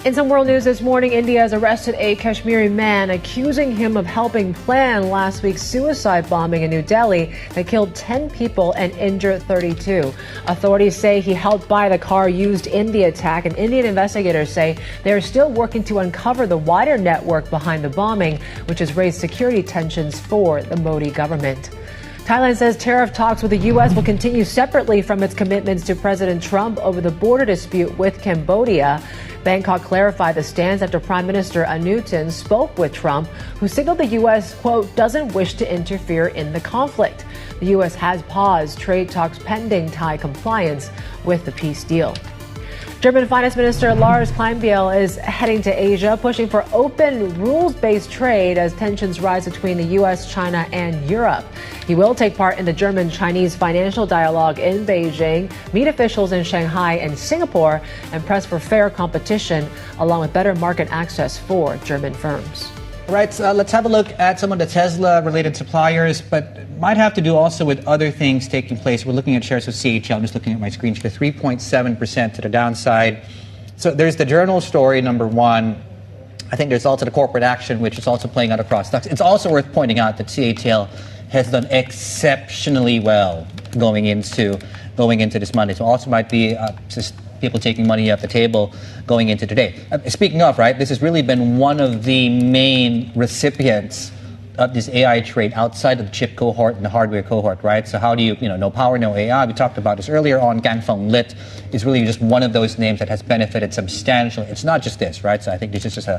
In some world news this morning, India has arrested a Kashmiri man accusing him of helping plan last week's suicide bombing in New Delhi that killed 10 people and injured 32. Authorities say he helped buy the car used in the attack, and Indian investigators say they are still working to uncover the wider network behind the bombing, which has raised security tensions for the Modi government. Thailand says tariff talks with the U.S. will continue separately from its commitments to President Trump over the border dispute with Cambodia. Bangkok clarified the stance after Prime Minister Anutin spoke with Trump, who signaled the U.S., quote, doesn't wish to interfere in the conflict. The U.S. has paused trade talks pending Thai compliance with the peace deal. German Finance Minister Lars Kleinbiel is heading to Asia, pushing for open, rules-based trade as tensions rise between the U.S., China, and Europe. He will take part in the German-Chinese financial dialogue in Beijing, meet officials in Shanghai and Singapore, and press for fair competition, along with better market access for German firms. Right, let's have a look at some of the Tesla-related suppliers, but might have to do also with other things taking place. We're looking at shares of CATL. I'm just looking at my screen here, 3.7% to the downside. So there's the journal story, number one. I think there's also the corporate action, which is also playing out across stocks. It's also worth pointing out that CATL has done exceptionally well going into this Monday. So also might be just people taking money off the table going into today. Speaking of, right, this has really been one of the main recipients of this AI trade outside of the chip cohort and the hardware cohort, right? So how do you no power, no AI? We talked about this earlier on. Gangfeng Lit is really just one of those names that has benefited substantially. It's not just this, right? So I think this is just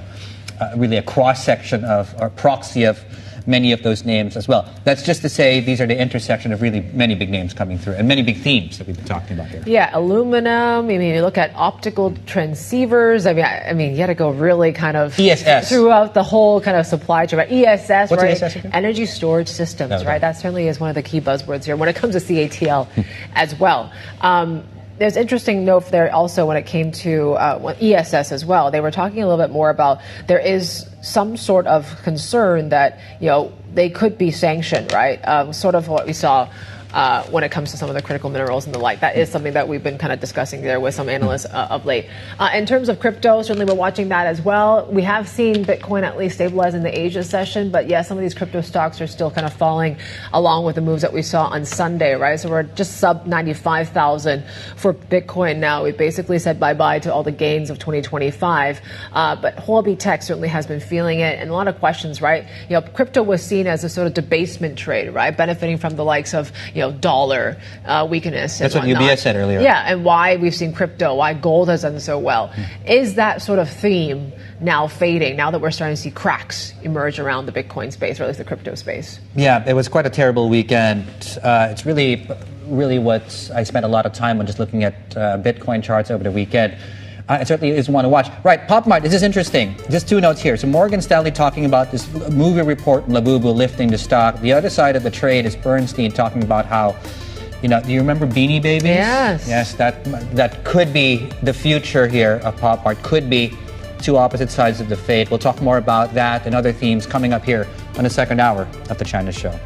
really a cross-section of, or proxy of, many of those names as well. That's just to say these are the intersection of really many big names coming through and many big themes that we've been talking about here. Yeah, aluminum. I mean, you look at optical transceivers. I mean, you got to go really kind of ESS throughout the whole kind of supply chain. Right? ESS, What's right? ESS again? Energy storage systems, right? That certainly is one of the key buzzwords here when it comes to CATL as well. There's interesting note there also when it came to ESS as well. They were talking a little bit more about there is some sort of concern that they could be sanctioned, right? Sort of what we saw when it comes to some of the critical minerals and the like. That is something that we've been kind of discussing there with some analysts of late. In terms of crypto, certainly we're watching that as well. We have seen Bitcoin at least stabilize in the Asia session, but yeah, some of these crypto stocks are still kind of falling along with the moves that we saw on Sunday, right? So we're just sub 95,000 for Bitcoin now. We basically said bye-bye to all the gains of 2025, but Huobi Tech certainly has been feeling it, and a lot of questions, right? Crypto was seen as a sort of debasement trade, right? Benefiting from the likes of dollar weakness. That's what UBS said earlier. Yeah, and why we've seen crypto, why gold has done so well. Is that sort of theme now fading, now that we're starting to see cracks emerge around the Bitcoin space, or at least the crypto space? Yeah, it was quite a terrible weekend. It's really what I spent a lot of time on, just looking at Bitcoin charts over the weekend. It certainly is one to watch. Right, PopMart, this is interesting. Just two notes here. So Morgan Stanley talking about this movie report, Labubu lifting the stock. The other side of the trade is Bernstein talking about how, do you remember Beanie Babies? Yes. Yes, that could be the future here of PopMart. Could be two opposite sides of the fate. We'll talk more about that and other themes coming up here on the second hour of the China Show.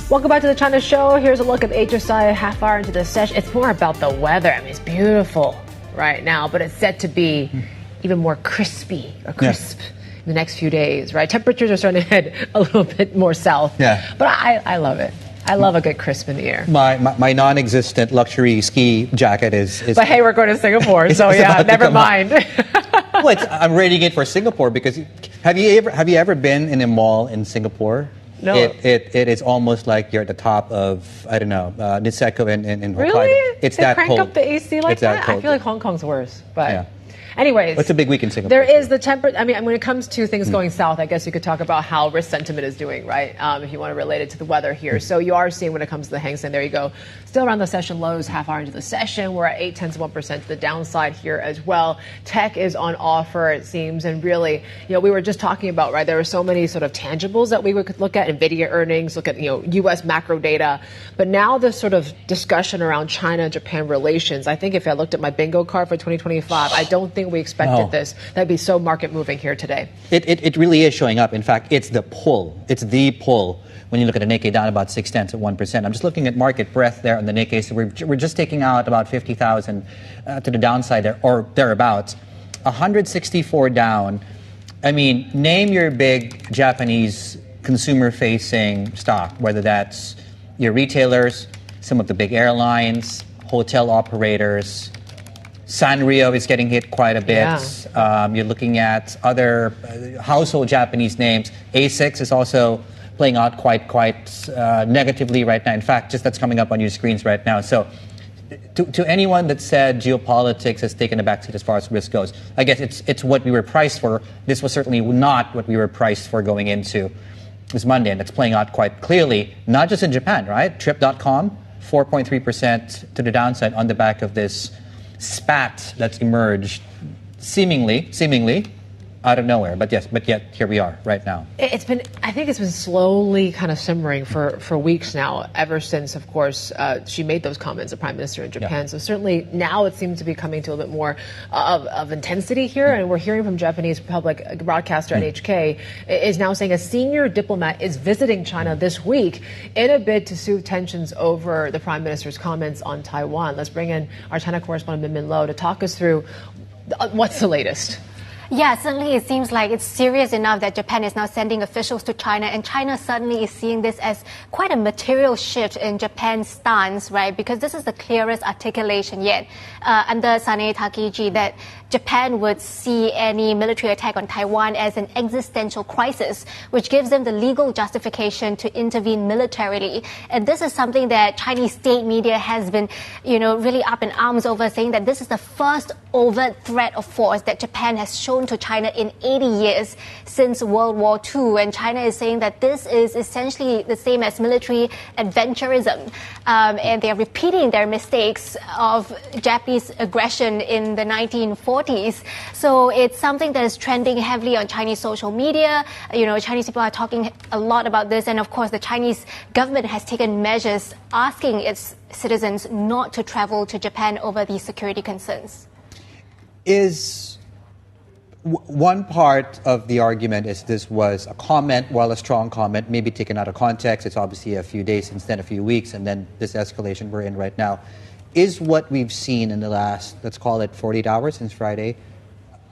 Welcome back to the China Show. Here's a look at the HSI half hour into the session. It's more about the weather. I mean, it's beautiful right now, but it's set to be even more crisp in the next few days, right? Temperatures are starting to head a little bit more south. Yeah. But I love it. I love a good crisp in the air. My non-existent luxury ski jacket is But hey, we're going to Singapore, so yeah, never mind. Well, I'm rating it for Singapore because have you ever been in a mall in Singapore? No. It is almost like you're at the top of, I don't know, Niseko in Hokkaido. Really? It's they that crank cold. Up the AC like it's that? cold. I feel like Hong Kong's worse. But yeah. Anyways, it's a big week in Singapore. There is the temperature. I mean, when it comes to things going south, I guess you could talk about how risk sentiment is doing, right? If you want to relate it to the weather here. So you are seeing when it comes to the Hang Seng, there you go. Still around the session lows, half hour into the session. We're at 0.8% to the downside here as well. Tech is on offer, it seems. And really, we were just talking about, right, there are so many sort of tangibles that we could look at, NVIDIA earnings, look at, U.S. macro data. But now this sort of discussion around China-Japan relations, I think if I looked at my bingo card for 2025, I don't think we expected this. That'd be so market moving here today. It really is showing up. In fact, it's the pull. It's the pull. When you look at the Nikkei down about 0.6 at 1%. I'm just looking at market breadth there on the Nikkei. So we're just taking out about 50,000 to the downside there, or thereabouts. 164 down. I mean, name your big Japanese consumer-facing stock, whether that's your retailers, some of the big airlines, hotel operators. Sanrio is getting hit quite a bit. Yeah. You're looking at other household Japanese names. A6 is also playing out quite negatively right now. In fact, just that's coming up on your screens right now. So to anyone that said geopolitics has taken a backseat as far as risk goes, I guess it's what we were priced for. This was certainly not what we were priced for going into this Monday, and it's playing out quite clearly, not just in Japan, right? Trip.com, 4.3% to the downside on the back of this spat that's emerged seemingly out of nowhere. But yet here we are right now. I think it's been slowly kind of simmering for weeks now, ever since, of course, she made those comments, the Prime Minister in Japan. So certainly now it seems to be coming to a bit more of intensity here. And we're hearing from Japanese public broadcaster NHK is now saying a senior diplomat is visiting China this week in a bid to soothe tensions over the Prime Minister's comments on Taiwan. Let's bring in our China correspondent Min Lo to talk us through what's the latest. Yeah, certainly it seems like it's serious enough that Japan is now sending officials to China, and China suddenly is seeing this as quite a material shift in Japan's stance, right? Because this is the clearest articulation yet under Sane Takaichi that Japan would see any military attack on Taiwan as an existential crisis, which gives them the legal justification to intervene militarily. And this is something that Chinese state media has been, really up in arms over, saying that this is the first overt threat of force that Japan has shown to China in 80 years since World War II. And China is saying that this is essentially the same as military adventurism. And they are repeating their mistakes of Japanese aggression in the 1940s. So it's something that is trending heavily on Chinese social media. Chinese people are talking a lot about this. And of course, the Chinese government has taken measures asking its citizens not to travel to Japan over these security concerns. One part of the argument is this was a comment, while a strong comment, maybe taken out of context. It's obviously a few days since then, a few weeks, and then this escalation we're in right now. Is what we've seen in the last, let's call it 48 hours since Friday,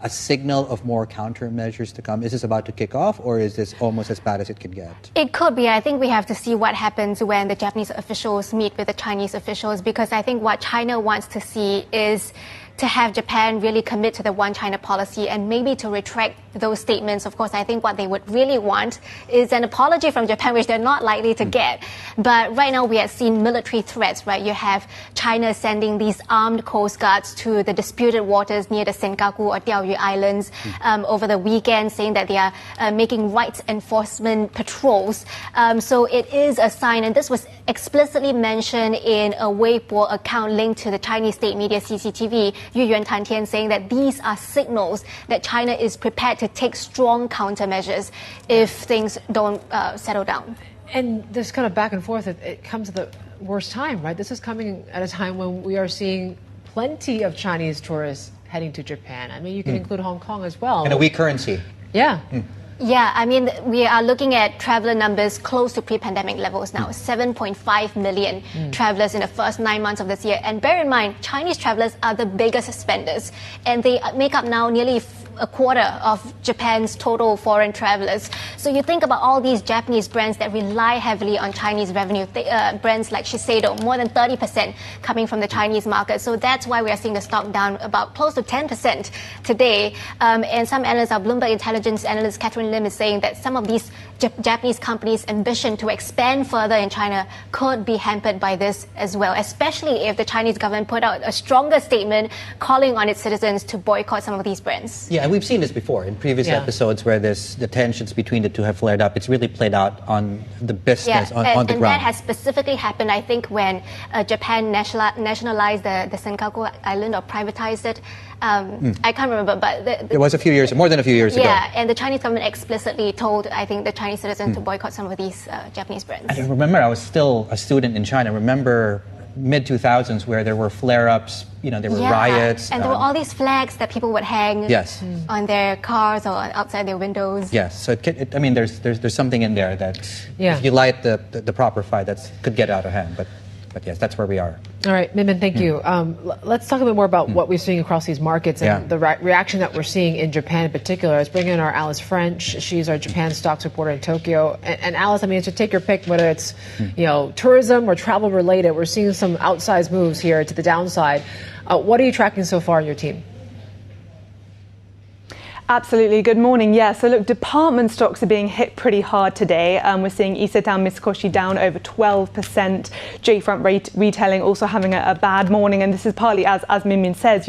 a signal of more countermeasures to come? Is this about to kick off, or is this almost as bad as it can get? It could be. I think we have to see what happens when the Japanese officials meet with the Chinese officials, because I think what China wants to see is to have Japan really commit to the one China policy and maybe to retract those statements. Of course, I think what they would really want is an apology from Japan, which they're not likely to get. But right now we have seen military threats, right? You have China sending these armed coast guards to the disputed waters near the Senkaku or Diaoyu Islands over the weekend, saying that they are making rights enforcement patrols. So it is a sign, and this was explicitly mentioned in a Weibo account linked to the Chinese state media CCTV, Yu Yuan Tantian, saying that these are signals that China is prepared to take strong countermeasures if things don't settle down. And this kind of back and forth, it comes at the worst time, right? This is coming at a time when we are seeing plenty of Chinese tourists heading to Japan. I mean, you can include Hong Kong as well. And a weak currency. Yeah. Yeah, I mean, we are looking at traveler numbers close to pre-pandemic levels now. 7.5 million travelers in the first 9 months of this year. And bear in mind, Chinese travelers are the biggest spenders. And they make up now nearly a quarter of Japan's total foreign travelers. So you think about all these Japanese brands that rely heavily on Chinese revenue, brands like Shiseido, more than 30% coming from the Chinese market. So that's why we are seeing the stock down about close to 10% today. And some analysts, our Bloomberg intelligence analyst Catherine Lim, is saying that some of these Japanese companies' ambition to expand further in China could be hampered by this as well, especially if the Chinese government put out a stronger statement calling on its citizens to boycott some of these brands. Yeah, and we've seen this before in previous episodes where the tensions between the two have flared up. It's really played out on the business, on the ground. And that has specifically happened, I think, when Japan nationalized the Senkaku Island or privatized it. I can't remember, but it was more than a few years ago. Yeah, and the Chinese government explicitly told, I think, the Chinese citizens to boycott some of these Japanese brands. I remember I was still a student in China. I remember mid-2000s where there were flare-ups, there were riots. And there were all these flags that people would hang on their cars or outside their windows. Yes, so there's something in there that if you light the proper fire, that could get out of hand. But yes, that's where we are. All right, Min, thank you. Let's talk a bit more about what we're seeing across these markets and the reaction that we're seeing in Japan in particular. Let's bring in our Alice French. She's our Japan stocks reporter in Tokyo. And Alice, I mean, to take your pick, whether it's tourism or travel related, we're seeing some outsized moves here to the downside. What are you tracking so far in your team? Absolutely. Good morning. Yeah, so look, department stocks are being hit pretty hard today. We're seeing Isetan Mitsukoshi down over 12%. J-Front Retailing also having a bad morning. And this is partly, as Min Min says,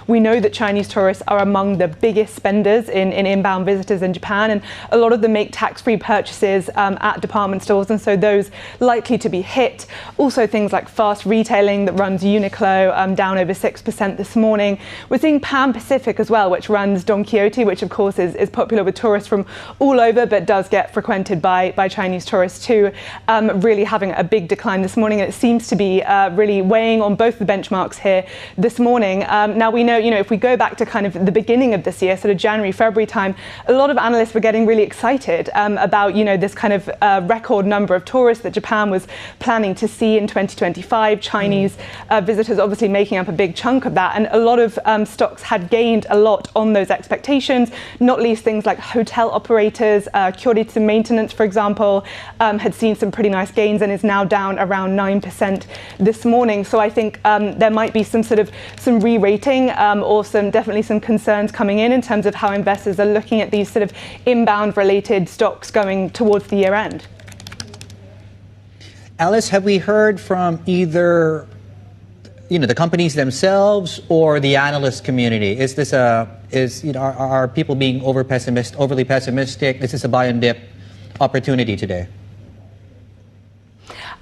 we know that Chinese tourists are among the biggest spenders in inbound visitors in Japan. And a lot of them make tax-free purchases at department stores. And so those likely to be hit. Also things like fast retailing that runs Uniqlo down over 6% this morning. We're seeing Pan Pacific as well, which runs Don Quixote, which of course is popular with tourists from all over, but does get frequented by Chinese tourists too, really having a big decline this morning. It seems to be really weighing on both the benchmarks here this morning. Now we know, if we go back to kind of the beginning of this year, sort of January, February time, a lot of analysts were getting really excited about, this kind of record number of tourists that Japan was planning to see in 2025. Chinese visitors obviously making up a big chunk of that. And a lot of stocks had gained a lot on those expectations, not least things like hotel operators, Kyoritsu maintenance, for example, had seen some pretty nice gains and is now down around 9% this morning. So I think there might be some re-rating or definitely some concerns coming in terms of how investors are looking at these sort of inbound related stocks going towards the year end. Alice, have we heard from either the companies themselves or the analyst community? Is this are people being overly pessimistic? Is this a buy and dip opportunity today?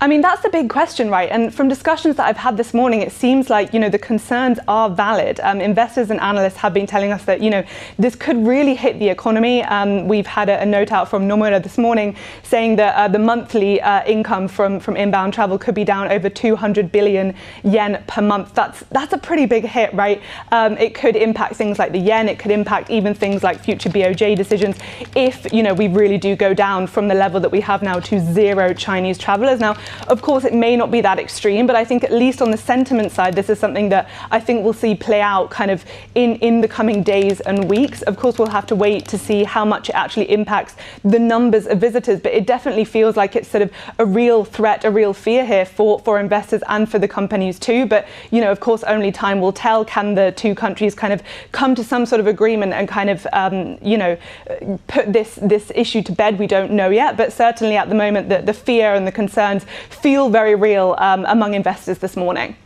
I mean, that's the big question, right? And from discussions that I've had this morning, it seems like, the concerns are valid. Investors and analysts have been telling us that, this could really hit the economy. We've had a note out from Nomura this morning saying that the monthly income from inbound travel could be down over 200 billion yen per month. That's a pretty big hit, right? It could impact things like the yen. It could impact even things like future BOJ decisions if, we really do go down from the level that we have now to zero Chinese travelers. Now, of course, it may not be that extreme, but I think at least on the sentiment side, this is something that I think we'll see play out kind of in the coming days and weeks. Of course, we'll have to wait to see how much it actually impacts the numbers of visitors, but it definitely feels like it's sort of a real threat, a real fear here for investors and for the companies too. But, of course, only time will tell. Can the two countries kind of come to some sort of agreement and kind of, put this issue to bed? We don't know yet, but certainly at the moment, the fear and the concerns feel very real among investors this morning.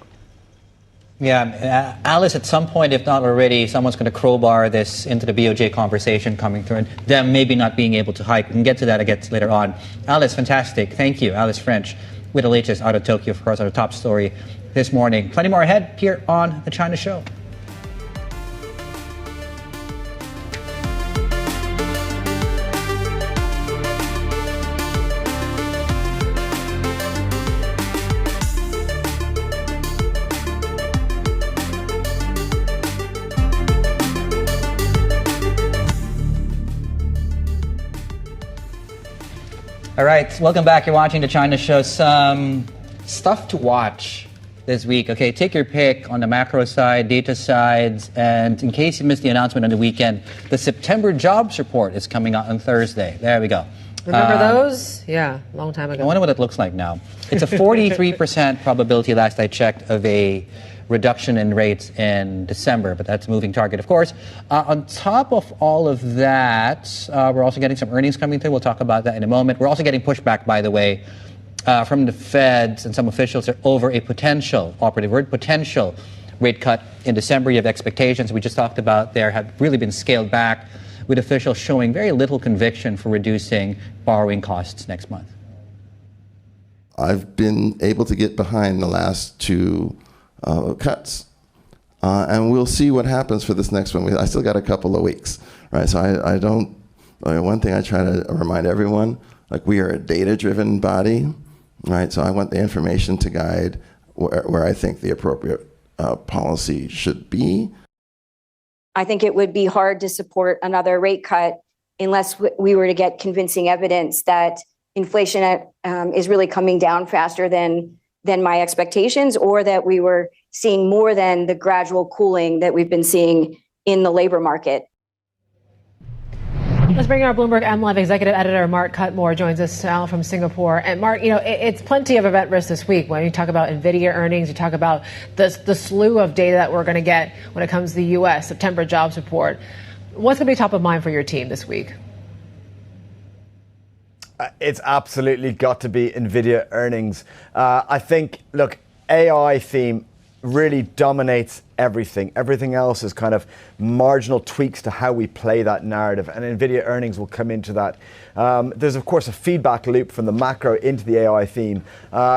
Yeah, Alice, at some point, if not already, someone's going to crowbar this into the BOJ conversation coming through, and them maybe not being able to hike. We can get to that, I guess, later on. Alice, fantastic. Thank you. Alice French with the latest out of Tokyo, of course, our top story this morning. Plenty more ahead here on The China Show. All right, welcome back. You're watching The China Show. Some stuff to watch this week. Okay, take your pick on the macro side, data sides, and in case you missed the announcement on the weekend, the September jobs report is coming out on Thursday. There we go. Remember those? Yeah, long time ago. I wonder what it looks like now. It's a 43% probability, last I checked, of a reduction in rates in December, but that's a moving target, of course. On top of all of that, we're also getting some earnings coming through. We'll talk about that in a moment. We're also getting pushback, by the way, from the Feds and some officials over a potential, operative word, potential rate cut in December. You have expectations we just talked about there have really been scaled back, with officials showing very little conviction for reducing borrowing costs next month. I've been able to get behind the last two cuts. And we'll see what happens for this next one. I still got a couple of weeks, right? So I don't, one thing I try to remind everyone, like we are a data-driven body, right? So I want the information to guide where I think the appropriate policy should be. I think it would be hard to support another rate cut unless we were to get convincing evidence that inflation is really coming down faster than my expectations, or that we were seeing more than the gradual cooling that we've been seeing in the labor market. Let's bring our Bloomberg MLive executive editor, Mark Cutmore, joins us now from Singapore. And Mark, it's plenty of event risk this week. When you talk about NVIDIA earnings, you talk about the slew of data that we're going to get when it comes to the U.S., September jobs report. What's going to be top of mind for your team this week? It's absolutely got to be NVIDIA earnings. I think, look, AI theme really dominates everything. Everything else is kind of marginal tweaks to how we play that narrative, and NVIDIA earnings will come into that. There's, of course, a feedback loop from the macro into the AI theme.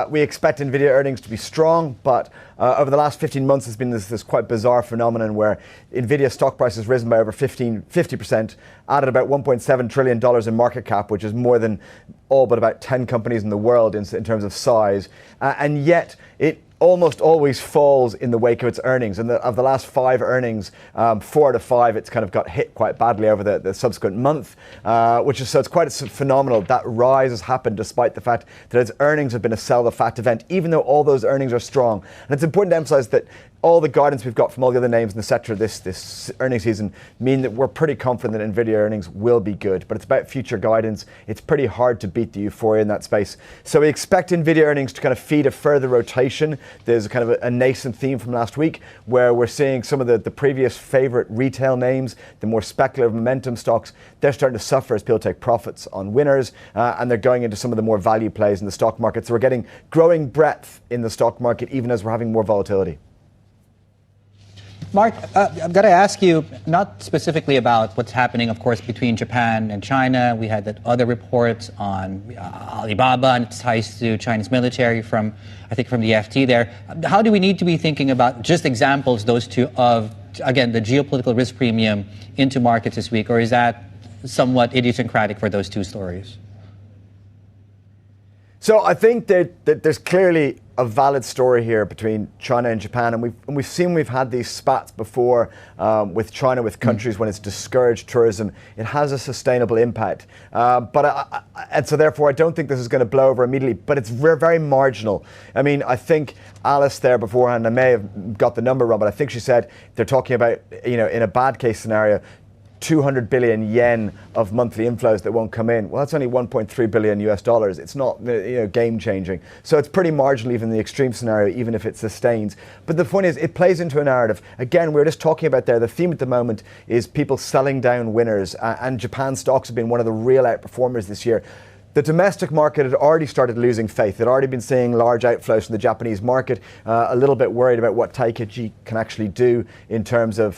We expect NVIDIA earnings to be strong, but over the last 15 months, there's been this quite bizarre phenomenon where NVIDIA stock price has risen by over 50%, added about $1.7 trillion in market cap, which is more than all but about 10 companies in the world in terms of size. And yet, it almost always falls in the wake of its earnings. And of the last 5 earnings, 4 out of 5, it's kind of got hit quite badly over the subsequent month, so it's quite phenomenal. That rise has happened despite the fact that its earnings have been a sell the fat event, even though all those earnings are strong. And it's important to emphasize that all the guidance we've got from all the other names in the sector this earnings season mean that we're pretty confident that NVIDIA earnings will be good, but it's about future guidance. It's pretty hard to beat the euphoria in that space. So we expect NVIDIA earnings to kind of feed a further rotation. There's a kind of a nascent theme from last week where we're seeing some of the previous favorite retail names, the more speculative momentum stocks, they're starting to suffer as people take profits on winners, and they're going into some of the more value plays in the stock market. So we're getting growing breadth in the stock market even as we're having more volatility. Mark, I've got to ask you, not specifically about what's happening, of course, between Japan and China. We had that other reports on Alibaba and its ties to Chinese military from the FT there. How do we need to be thinking about just examples, those two, of, again, the geopolitical risk premium into markets this week? Or is that somewhat idiosyncratic for those two stories? So I think that there's clearly a valid story here between China and Japan, and we've had these spats before with China, with countries when it's discouraged tourism. It has a sustainable impact, and so therefore I don't think this is going to blow over immediately. But it's very marginal. I mean, I think Alice there beforehand, I may have got the number wrong, but I think she said they're talking about, in a bad case scenario, 200 billion yen of monthly inflows that won't come in. Well, that's only 1.3 billion US dollars. It's not game changing. So it's pretty marginal even in the extreme scenario, even if it sustains. But the point is, it plays into a narrative. Again, we were just talking about there, the theme at the moment is people selling down winners, and Japan stocks have been one of the real outperformers this year. The domestic market had already started losing faith. They'd already been seeing large outflows from the Japanese market, a little bit worried about what Taikechi can actually do in terms of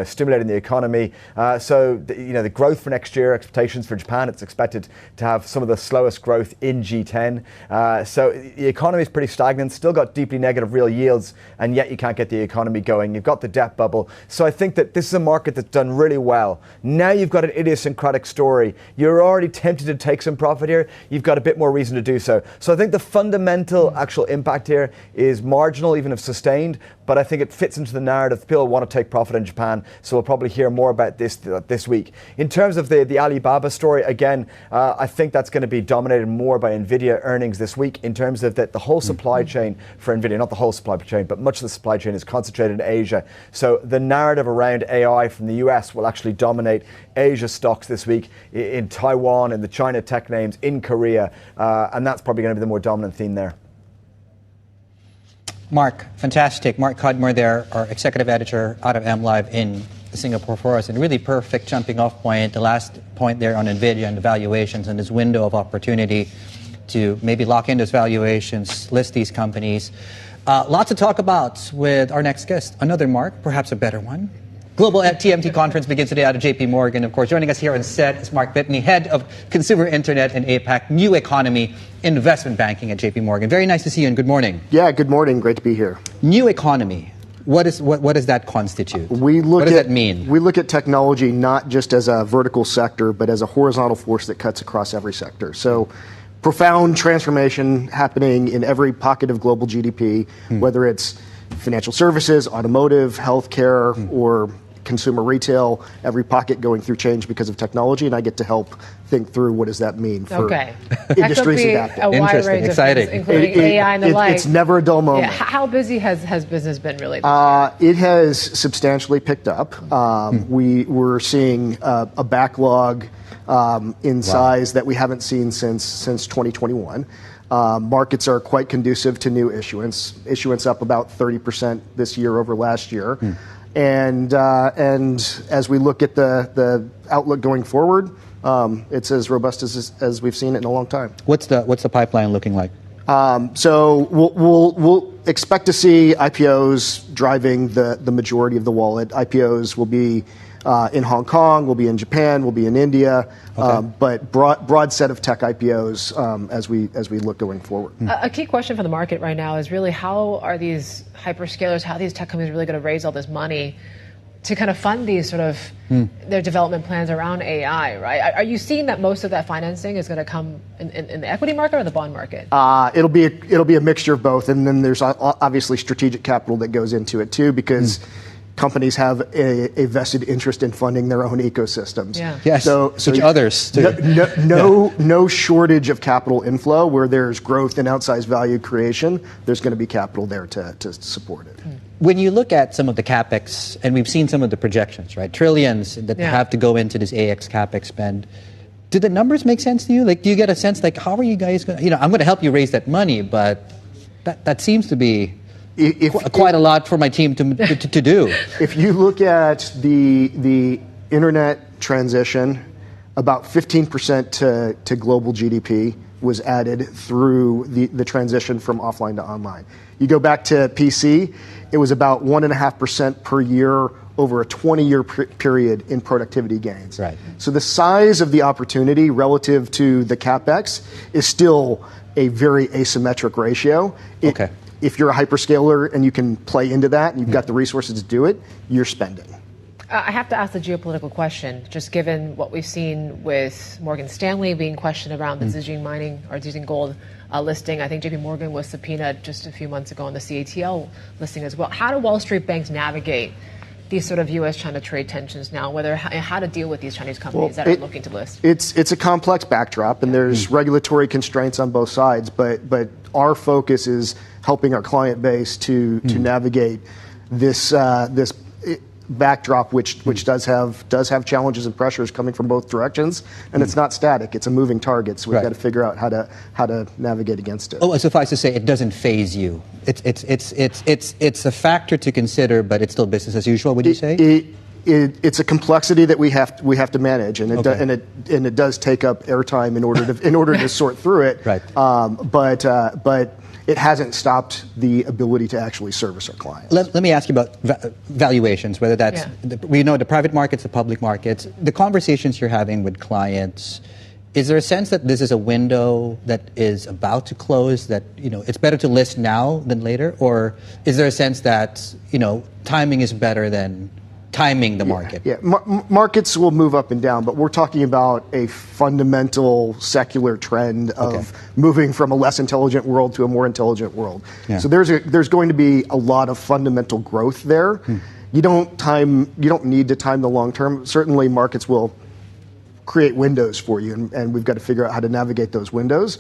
stimulating the economy. So the growth for next year, expectations for Japan, it's expected to have some of the slowest growth in G10. So the economy is pretty stagnant, still got deeply negative real yields, and yet you can't get the economy going. You've got the debt bubble. So I think that this is a market that's done really well. Now you've got an idiosyncratic story. You're already tempted to take some profit here, you've got a bit more reason to do so. So I think the fundamental actual impact here is marginal, even if sustained, but I think it fits into the narrative. People want to take profit in Japan, so we'll probably hear more about this week. In terms of the Alibaba story, again, I think that's going to be dominated more by NVIDIA earnings this week, in terms of that the whole supply chain for NVIDIA, not the whole supply chain, but much of the supply chain is concentrated in Asia. So the narrative around AI from the US will actually dominate Asia stocks this week, in Taiwan, in the China tech names, in Korea, and that's probably going to be the more dominant theme there. Mark, fantastic. Mark Cudmore there, our executive editor out of MLive in Singapore for us, and really perfect jumping off point. The last point there on NVIDIA and the valuations and this window of opportunity to maybe lock in those valuations, list these companies. Lots to talk about with our next guest. Another Mark, perhaps a better one. Global TMT conference begins today out of JPMorgan. Of course, joining us here on set is Mark Fiteny, head of consumer internet and APAC, new economy, investment banking at JPMorgan. Very nice to see you, and good morning. Yeah, good morning. Great to be here. New economy. What does that constitute? What does that mean? We look at technology not just as a vertical sector, but as a horizontal force that cuts across every sector. So profound transformation happening in every pocket of global GDP, whether it's financial services, automotive, healthcare, or consumer retail, every pocket going through change because of technology, and I get to help think through what does that mean for industries adapting. A wide range of things, including AI and the like. It's never a dull moment. Yeah. How busy has business been really this year? It has substantially picked up. We're seeing a backlog in size that we haven't seen since 2021. Markets are quite conducive to new issuance. Issuance up about 30% this year over last year. And as we look at the outlook going forward, it's as robust as we've seen it in a long time. What's the pipeline looking like? So expect to see IPOs driving the majority of the wallet. IPOs will be in Hong Kong, will be in Japan, will be in India, but broad set of tech IPOs as we look going forward. A key question for the market right now is really how are these hyperscalers, how are these tech companies really going to raise all this money to kind of fund these sort of their development plans around AI, right? Are you seeing that most of that financing is going to come in the equity market or the bond market? It'll be a mixture of both, and then there's obviously strategic capital that goes into it too, because companies have a vested interest in funding their own ecosystems. Yeah. Yes, which others too. No shortage of capital inflow. Where there's growth and outsized value creation, there's going to be capital there to support it. When you look at some of the capex, and we've seen some of the projections, right? Trillions that have to go into this AX capex spend. Do the numbers make sense to you? Like, do you get a sense like, how are you guys going to, I'm going to help you raise that money, but that seems to be quite a lot for my team to do. If you look at the internet transition, about 15% to global GDP was added through the transition from offline to online. You go back to PC, it was about 1.5% per year over a 20-year period in productivity gains. Right. So the size of the opportunity relative to the capex is still a very asymmetric ratio. If you're a hyperscaler and you can play into that and you've got the resources to do it, you're spending. I have to ask the geopolitical question, just given what we've seen with Morgan Stanley being questioned around the Zijin mining or Zijin gold listing. I think JPMorgan was subpoenaed just a few months ago on the CATL listing as well. How do Wall Street banks navigate these sort of U.S.-China trade tensions now, how to deal with these Chinese companies that are looking to list? It's a complex backdrop, and there's regulatory constraints on both sides, but our focus is helping our client base to navigate this backdrop, which does have challenges and pressures coming from both directions, and it's not static; it's a moving target. So we've got to figure out how to navigate against it. Oh, suffice to say, it doesn't faze you. It's a factor to consider, but it's still business as usual. Would you say? It's a complexity that we have to manage, and it does take up airtime in order to sort through it. Right. But it hasn't stopped the ability to actually service our clients. Let me ask you about valuations, whether that's, we know the private markets, the public markets, the conversations you're having with clients. Is there a sense that this is a window that is about to close, that, it's better to list now than later? Or is there a sense that, timing is better than timing the market? Markets will move up and down, but we're talking about a fundamental secular trend of moving from a less intelligent world to a more intelligent world. So there's going to be a lot of fundamental growth there. You don't need to time the long term. Certainly markets will create windows for you, and we've got to figure out how to navigate those windows.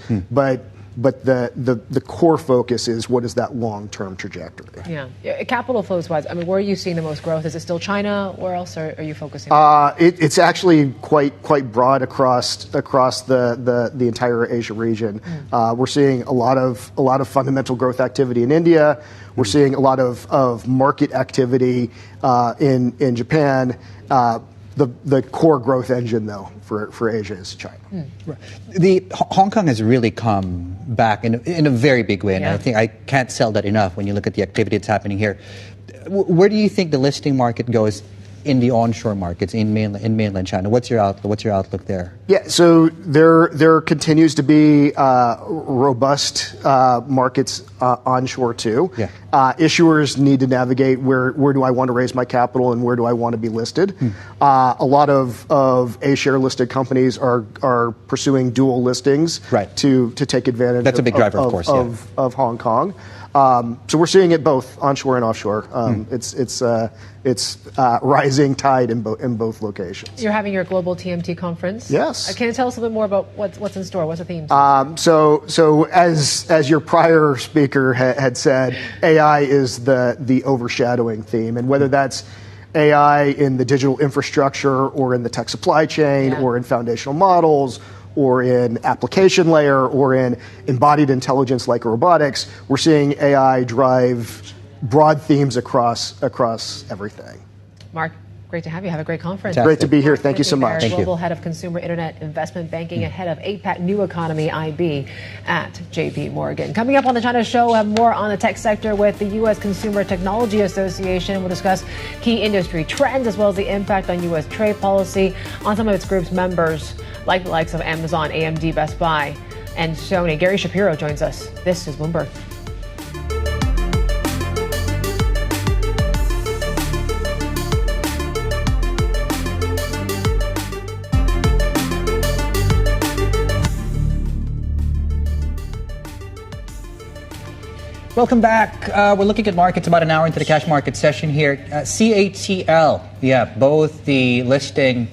But the core focus is, what is that long-term trajectory? Capital flows-wise, where are you seeing the most growth? Is it still China? Where else are you focusing? It's actually quite broad across the entire Asia region. We're seeing a lot of fundamental growth activity in India. We're seeing a lot of market activity in Japan. The core growth engine, though, for Asia is China. The Hong Kong has really come back in a very big way, and I think I can't sell that enough when you look at the activity that's happening here. Where do you think the listing market goes in the onshore markets in mainland China? What's your outlook there? So there continues to be robust markets onshore too. Issuers need to navigate where do I want to raise my capital and where do I want to be listed. A lot of A-share listed companies are pursuing dual listings to take advantage. That's a big driver, of course, of Hong Kong. So we're seeing it both onshore and offshore. It's rising tide in both locations. You're having your global TMT conference. Yes. Can you tell us a bit more about what's in store? What's the theme? So as your prior speaker had said, AI is the overshadowing theme, and whether that's AI in the digital infrastructure or in the tech supply chain or in foundational models or in application layer or in embodied intelligence like robotics, we're seeing AI drive broad themes across everything. Mark? Great to have you. Have a great conference. Great to be here. Thank you so much. Thank Global you. Head of Consumer Internet Investment Banking and Head of APAC New Economy IB at JPMorgan. Coming up on the China Show, we'll have more on the tech sector with the U.S. Consumer Technology Association. We'll discuss key industry trends as well as the impact on U.S. trade policy on some of its group's members, like the likes of Amazon, AMD, Best Buy, and Sony. Gary Shapiro joins us. This is Bloomberg. Welcome back. We're looking at markets about an hour into the cash market session here. CATL, both the listing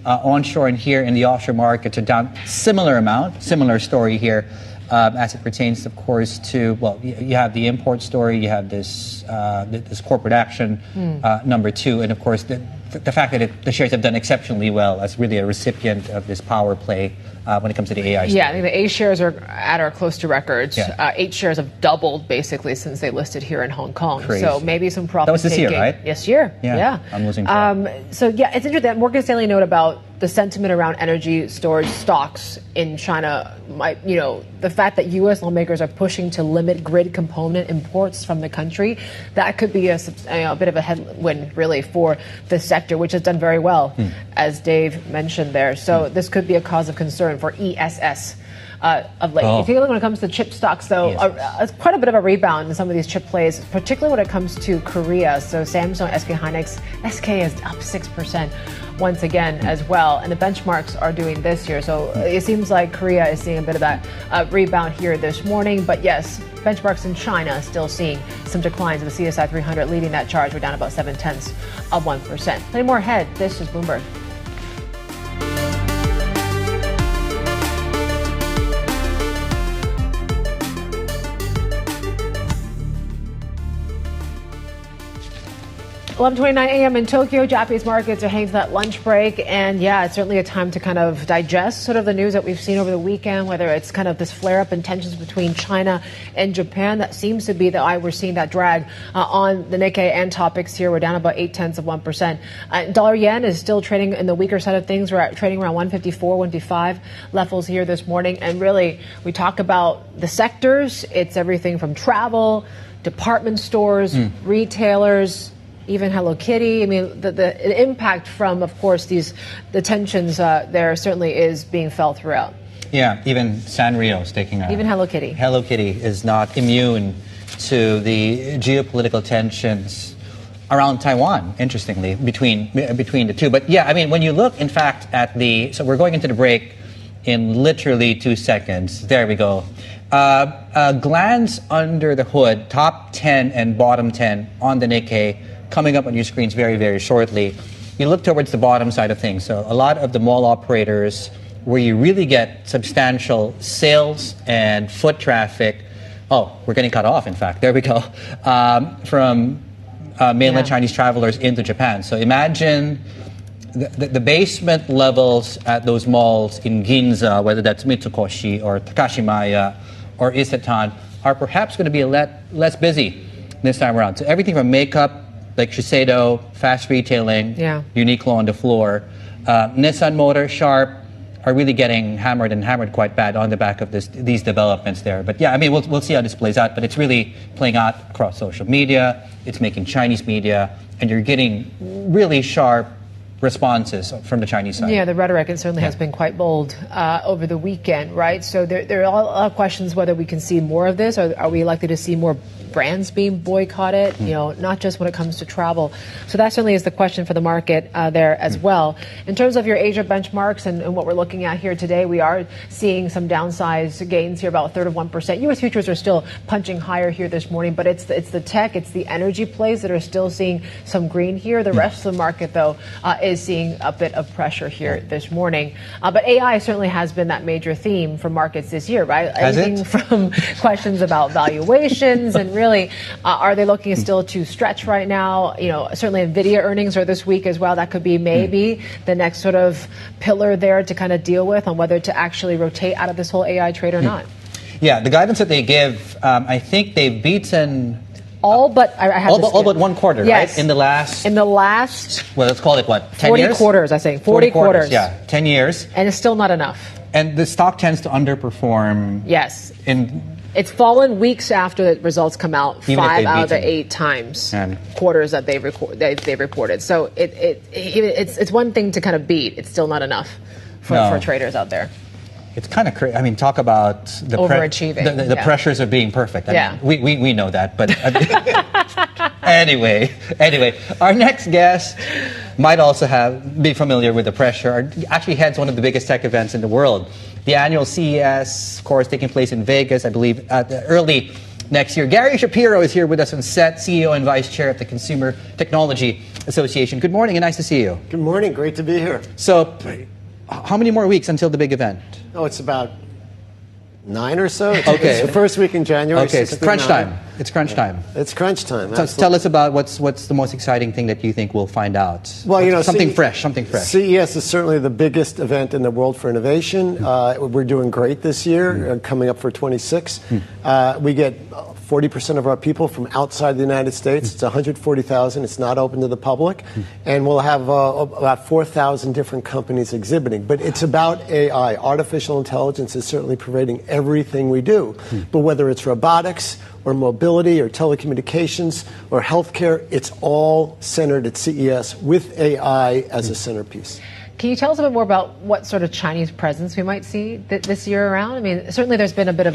onshore and here in the offshore markets are down similar amount, similar story here as it pertains, of course, to, well, you have the import story, you have this corporate action, number two, and of course the fact that the shares have done exceptionally well as really a recipient of this power play when it comes to the AI story. Yeah, I think the A shares are at or close to records. Yeah. 8 shares have doubled basically since they listed here in Hong Kong. Crazy. So maybe some profit That was this year, taking. right? This year. Yeah. I'm losing track. So yeah, it's interesting that Morgan Stanley note about the sentiment around energy storage stocks in China. The fact that U.S. lawmakers are pushing to limit grid component imports from the country, that could be a bit of a headwind really for the sector, which has done very well, as Dave mentioned there. So this could be a cause of concern for ESS. Of late. If you look when it comes to chip stocks, though, quite a bit of a rebound in some of these chip plays, particularly when it comes to Korea. So Samsung, SK Hynix, SK is up 6% once again as well, and the benchmarks are doing this year. So it seems like Korea is seeing a bit of that rebound here this morning. But yes, benchmarks in China still seeing some declines. The CSI 300 leading that charge. We're down about 0.7%. Plenty more ahead. This is Bloomberg. $11:29 a.m. in Tokyo. Japanese markets are heading to that lunch break. And yeah, it's certainly a time to kind of digest sort of the news that we've seen over the weekend, whether it's kind of this flare-up in tensions between China and Japan. That seems to be we're seeing that drag on the Nikkei and topics here. We're down about 0.8%. Dollar yen is still trading in the weaker side of things. We're trading around 154, 155 levels here this morning. And really, we talk about the sectors. It's everything from travel, department stores, retailers, even Hello Kitty. I mean, the impact from, of course, the tensions there certainly is being felt throughout. Yeah, even Sanrio is taking even Hello Kitty. Hello Kitty is not immune to the geopolitical tensions around Taiwan, interestingly, between the two. But yeah, I mean, when you look, in fact, at so we're going into the break in literally 2 seconds. There we go. A glance under the hood, top 10 and bottom 10 on the Nikkei, coming up on your screens very, very shortly. You look towards the bottom side of things. So a lot of the mall operators where you really get substantial sales and foot traffic. Oh, we're getting cut off, in fact. There we go. From mainland Chinese travelers into Japan. So imagine the basement levels at those malls in Ginza, whether that's Mitsukoshi or Takashimaya or Isetan, are perhaps going to be less busy this time around. So everything from makeup, like Shiseido, fast retailing, Uniqlo on the floor, Nissan Motor, Sharp are really getting hammered quite bad on the back of these developments there. But yeah, I mean, we'll see how this plays out, but it's really playing out across social media, it's making Chinese media, and you're getting really sharp responses from the Chinese side. Yeah, the rhetoric certainly has been quite bold over the weekend, right? So there are a lot of questions whether we can see more of this, or are we likely to see more brands being boycotted, not just when it comes to travel. So that certainly is the question for the market there as well. In terms of your Asia benchmarks and what we're looking at here today, we are seeing some downside gains here, about a third of 1%. U.S. futures are still punching higher here this morning, but it's the tech, it's the energy plays that are still seeing some green here. The rest of the market, though, is seeing a bit of pressure here this morning. But AI certainly has been that major theme for markets this year, right? Everything from questions about valuations and really, are they looking still to stretch right now? Certainly NVIDIA earnings are this week as well. That could be maybe the next sort of pillar there to kind of deal with on whether to actually rotate out of this whole AI trade or not. Yeah, the guidance that they give, I think they've beaten All but one quarter, yes. right? In the last, well, let's call it what, 10 40 years? quarters, I think. 40 quarters. Yeah, 10 years. And it's still not enough. And the stock tends to underperform. Yes. It's fallen weeks after the results come out, 5 out of the 8 times quarters that they've reported. So it's one thing to kind of beat. It's still not enough for traders out there. It's kind of crazy. I mean, talk about the overachieving. The pressures of being perfect. I mean, we know that. But anyway, our next guest might also be familiar with the pressure. Actually heads one of the biggest tech events in the world. The annual CES, of course, taking place in Vegas, I believe, early next year. Gary Shapiro is here with us on set, CEO and Vice Chair of the Consumer Technology Association. Good morning and nice to see you. Good morning. Great to be here. So, how many more weeks until the big event? Oh, it's about 9 or so. Okay. It's the first week in January. Okay, it's crunch time. It's crunch time. It's crunch time. So tell us about what's the most exciting thing that you think we'll find out. Well, something fresh. CES is certainly the biggest event in the world for innovation. We're doing great this year, coming up for 26. We get 40% of our people from outside the United States. It's 140,000. It's not open to the public. And we'll have about 4,000 different companies exhibiting. But it's about AI. Artificial intelligence is certainly pervading everything we do. But whether it's robotics or mobility or telecommunications or healthcare, it's all centered at CES with AI as a centerpiece. Can you tell us a bit more about what sort of Chinese presence we might see this year around? I mean, certainly there's been a bit of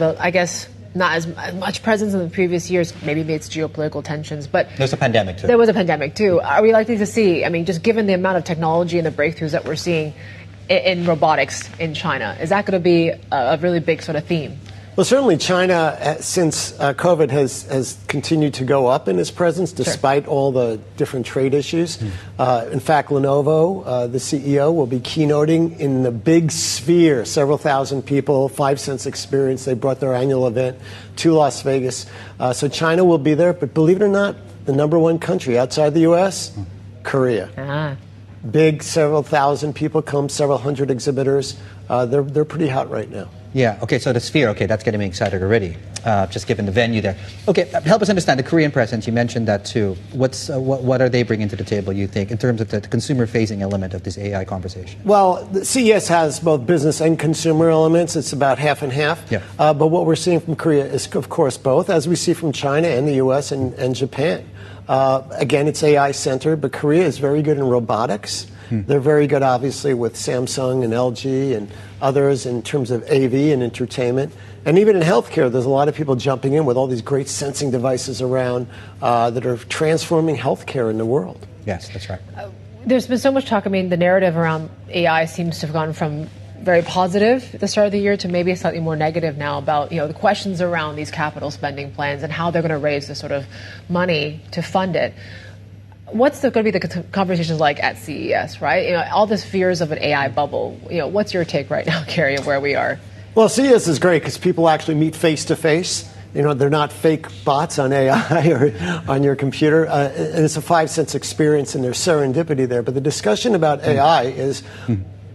not as much presence in the previous years. Maybe it's geopolitical tensions, but there's a pandemic too. There was a pandemic too. Are we likely to see? I mean, just given the amount of technology and the breakthroughs that we're seeing in robotics in China, is that going to be a really big sort of theme? Well, certainly China, since COVID, has continued to go up in its presence, despite all the different trade issues. In fact, Lenovo, the CEO, will be keynoting in the big sphere, several thousand people, 5 Sense Experience. They brought their annual event to Las Vegas. So China will be there, but believe it or not, the number one country outside the U.S., Korea. Big, several thousand people come, several hundred exhibitors. They're pretty hot right now. Yeah, okay, so the sphere, okay, that's getting me excited already, just given the venue there. Okay, help us understand the Korean presence. You mentioned that too. What are they bringing to the table, you think, in terms of the consumer-facing element of this AI conversation? Well, the CES has both business and consumer elements. It's about half and half. Yeah. But what we're seeing from Korea is, of course, both, as we see from China and the U.S. and Japan. Again, it's AI-centered, but Korea is very good in robotics. They're very good, obviously, with Samsung and LG and others in terms of AV and entertainment. And even in healthcare, there's a lot of people jumping in with all these great sensing devices around that are transforming healthcare in the world. Yes, that's right. There's been so much talk. I mean, the narrative around AI seems to have gone from very positive at the start of the year to maybe slightly more negative now about, the questions around these capital spending plans and how they're going to raise the sort of money to fund it. What's going to be the conversations like at CES, right? All this fears of an AI bubble. What's your take right now, Gary, of where we are? Well, CES is great because people actually meet face to face. They're not fake bots on AI or on your computer. And it's a 5 Sense Experience and there's serendipity there. But the discussion about AI is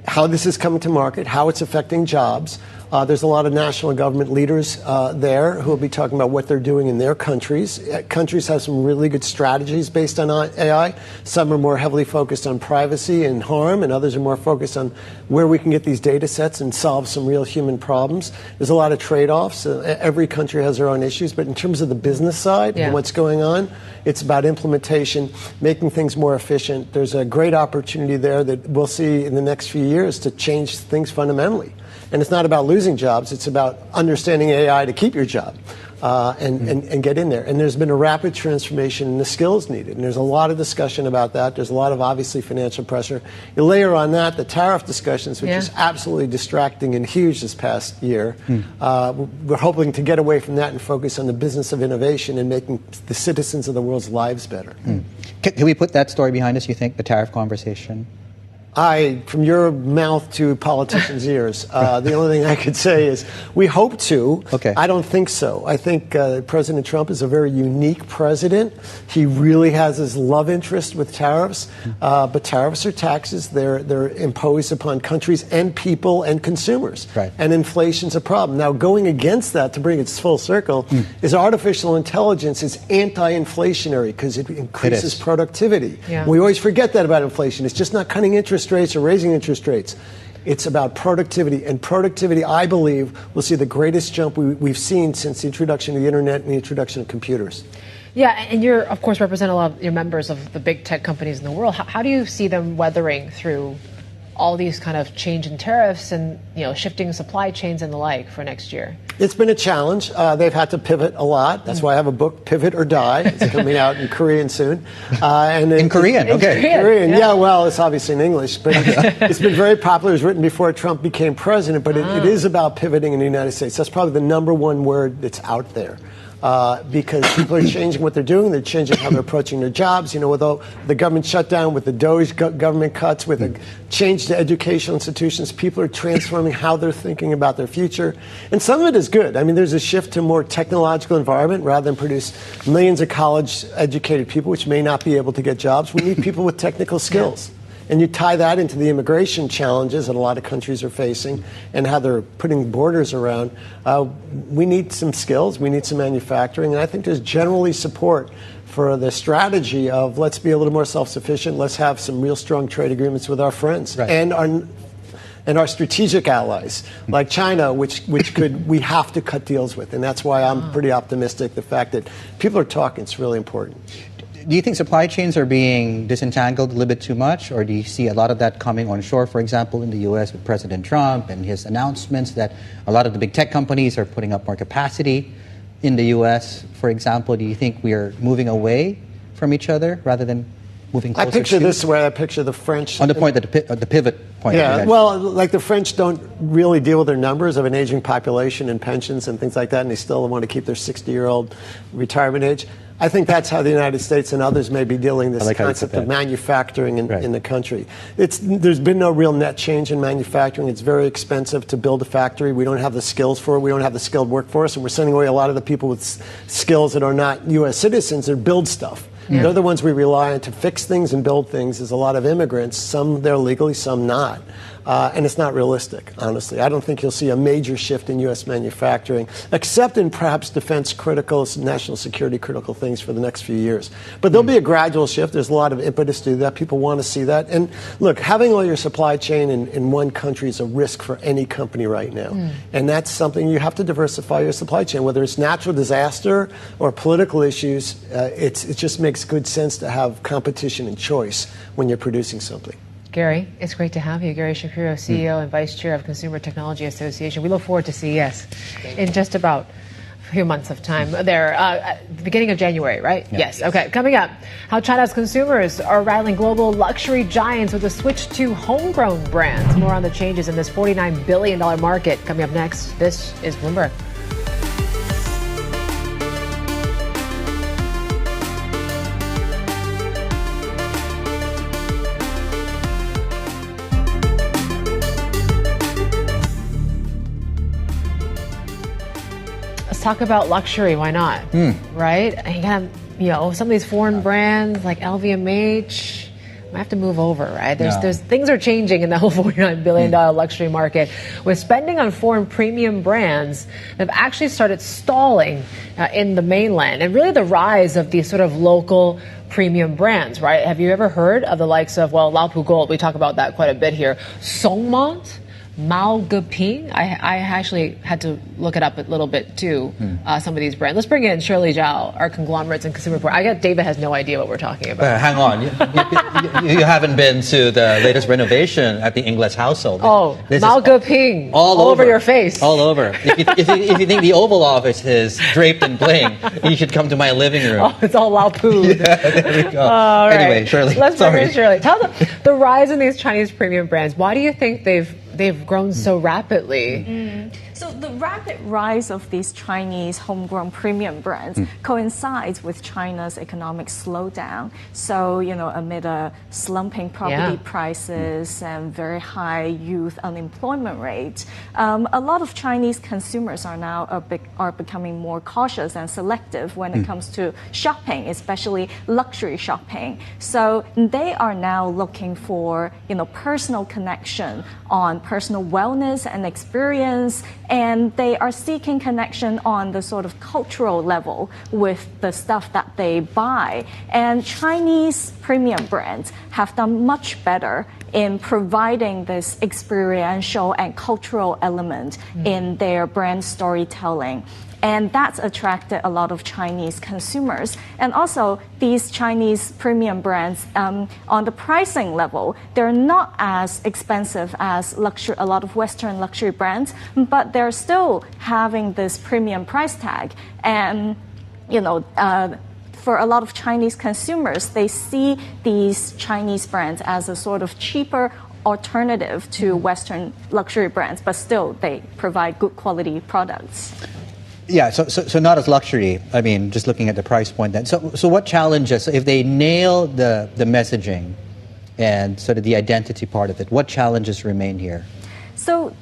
how this is coming to market, how it's affecting jobs. There's a lot of national government leaders there who will be talking about what they're doing in their countries. Countries have some really good strategies based on AI. Some are more heavily focused on privacy and harm, and others are more focused on where we can get these data sets and solve some real human problems. There's a lot of trade-offs. Every country has their own issues, but in terms of the business side and what's going on, it's about implementation, making things more efficient. There's a great opportunity there that we'll see in the next few years to change things fundamentally. And it's not about losing jobs. It's about understanding AI to keep your job and get in there. And there's been a rapid transformation in the skills needed. And there's a lot of discussion about that. There's a lot of, obviously, financial pressure. You layer on that the tariff discussions, which is absolutely distracting and huge this past year. We're hoping to get away from that and focus on the business of innovation and making the citizens of the world's lives better. Can we put that story behind us, you think, the tariff conversation? From your mouth to politicians' ears, the only thing I could say is we hope to. Okay. I don't think so. I think President Trump is a very unique president. He really has his love interest with tariffs, but tariffs are taxes. They're imposed upon countries and people and consumers. Right. And inflation's a problem. Now, going against that, to bring it full circle, is artificial intelligence is anti-inflationary because it increases productivity. Yeah. We always forget that about inflation. It's just not cutting interest rates or raising interest rates. It's about productivity. And productivity, I believe, will see the greatest jump we've seen since the introduction of the internet and the introduction of computers. Yeah, and you're, of course, represent a lot of your members of the big tech companies in the world. How do you see them weathering through all these kind of change in tariffs and, shifting supply chains and the like for next year? It's been a challenge. They've had to pivot a lot. That's why I have a book, Pivot or Die. It's coming out in Korean soon. In Korean, okay. Korean, yeah. Well, it's obviously in English, but it's been very popular. It was written before Trump became president, but it is about pivoting in the United States. That's probably the number one word that's out there. Because people are changing what they're doing. They're changing how they're approaching their jobs. With the government shutdown, with the DOGE government cuts, with a change to educational institutions, people are transforming how they're thinking about their future. And some of it is good. I mean, there's a shift to a more technological environment rather than produce millions of college-educated people, which may not be able to get jobs. We need people with technical skills. And you tie that into the immigration challenges that a lot of countries are facing and how they're putting borders around. We need some skills. We need some manufacturing. And I think there's generally support for the strategy of let's be a little more self-sufficient. Let's have some real strong trade agreements with our friends and our strategic allies like China, which we have to cut deals with. And that's why I'm pretty optimistic. The fact that people are talking, it's really important. Do you think supply chains are being disentangled a little bit too much, or do you see a lot of that coming on shore, for example, in the U.S. with President Trump and his announcements that a lot of the big tech companies are putting up more capacity in the U.S., for example? Do you think we are moving away from each other rather than moving closer? I picture this way. I picture the French. On the point that the pivot point. Yeah, well, like the French don't really deal with their numbers of an aging population and pensions and things like that, and they still want to keep their 60-year-old retirement age. I think that's how the United States and others may be dealing with this concept of manufacturing in the country. There's been no real net change in manufacturing. It's very expensive to build a factory. We don't have the skills for it. We don't have the skilled workforce, and we're sending away a lot of the people with skills that are not U.S. citizens that build stuff. Yeah. They're the ones we rely on to fix things and build things. There's a lot of immigrants, some there legally, some not. And it's not realistic, honestly. I don't think you'll see a major shift in U.S. manufacturing, except in perhaps defense-critical, national security-critical things for the next few years. But there'll be a gradual shift. There's a lot of impetus to do that. People want to see that. And look, having all your supply chain in one country is a risk for any company right now. And that's something you have to diversify your supply chain. Whether it's natural disaster or political issues, it just makes good sense to have competition and choice when you're producing something. Gary, it's great to have you. Gary Shapiro, CEO and Vice Chair of Consumer Technology Association. We look forward to CES in just about a few months of time. There, at the beginning of January, right? Yeah. Yes. Okay. Coming up, how China's consumers are rattling global luxury giants with a switch to homegrown brands. More on the changes in this $49 billion market coming up next. This is Bloomberg. Talk about luxury, why not? Right? And you got, some of these foreign brands like LVMH might have to move over, right? There's things are changing in the whole $49 billion luxury market, with spending on foreign premium brands that have actually started stalling in the mainland, and really the rise of these sort of local premium brands, right? Have you ever heard of the likes of, Laopu Gold? We talk about that quite a bit here. Songmont, Mao Geping. I actually had to look it up a little bit too, some of these brands. Let's bring in Shirley Zhao, our conglomerates and consumer report. I guess David has no idea what we're talking about. Hang on. You haven't been to the latest renovation at the Ingles household. Mao Geping. All over your face. All over. If you think the Oval Office is draped in bling, you should come to my living room. Oh, it's all Laopu. Yeah, there we go. All right. Anyway, Shirley. Let's bring in Shirley. Tell them the rise in these Chinese premium brands. Why do you think they've grown so rapidly? So the rapid rise of these Chinese homegrown premium brands coincides with China's economic slowdown. So, amid a slumping property prices and very high youth unemployment rate, a lot of Chinese consumers are now are becoming more cautious and selective when it comes to shopping, especially luxury shopping. So they are now looking for, personal connection on personal wellness and experience, and they are seeking connection on the sort of cultural level with the stuff that they buy. And Chinese premium brands have done much better in providing this experiential and cultural element in their brand storytelling. And that's attracted a lot of Chinese consumers. And also, these Chinese premium brands, on the pricing level, they're not as expensive as a lot of Western luxury brands, but they're still having this premium price tag. And, for a lot of Chinese consumers, they see these Chinese brands as a sort of cheaper alternative to Western luxury brands, but still they provide good quality products. Yeah, so not as luxury. I mean, just looking at the price point then. So what challenges, if they nail the messaging and sort of the identity part of it, what challenges remain here? So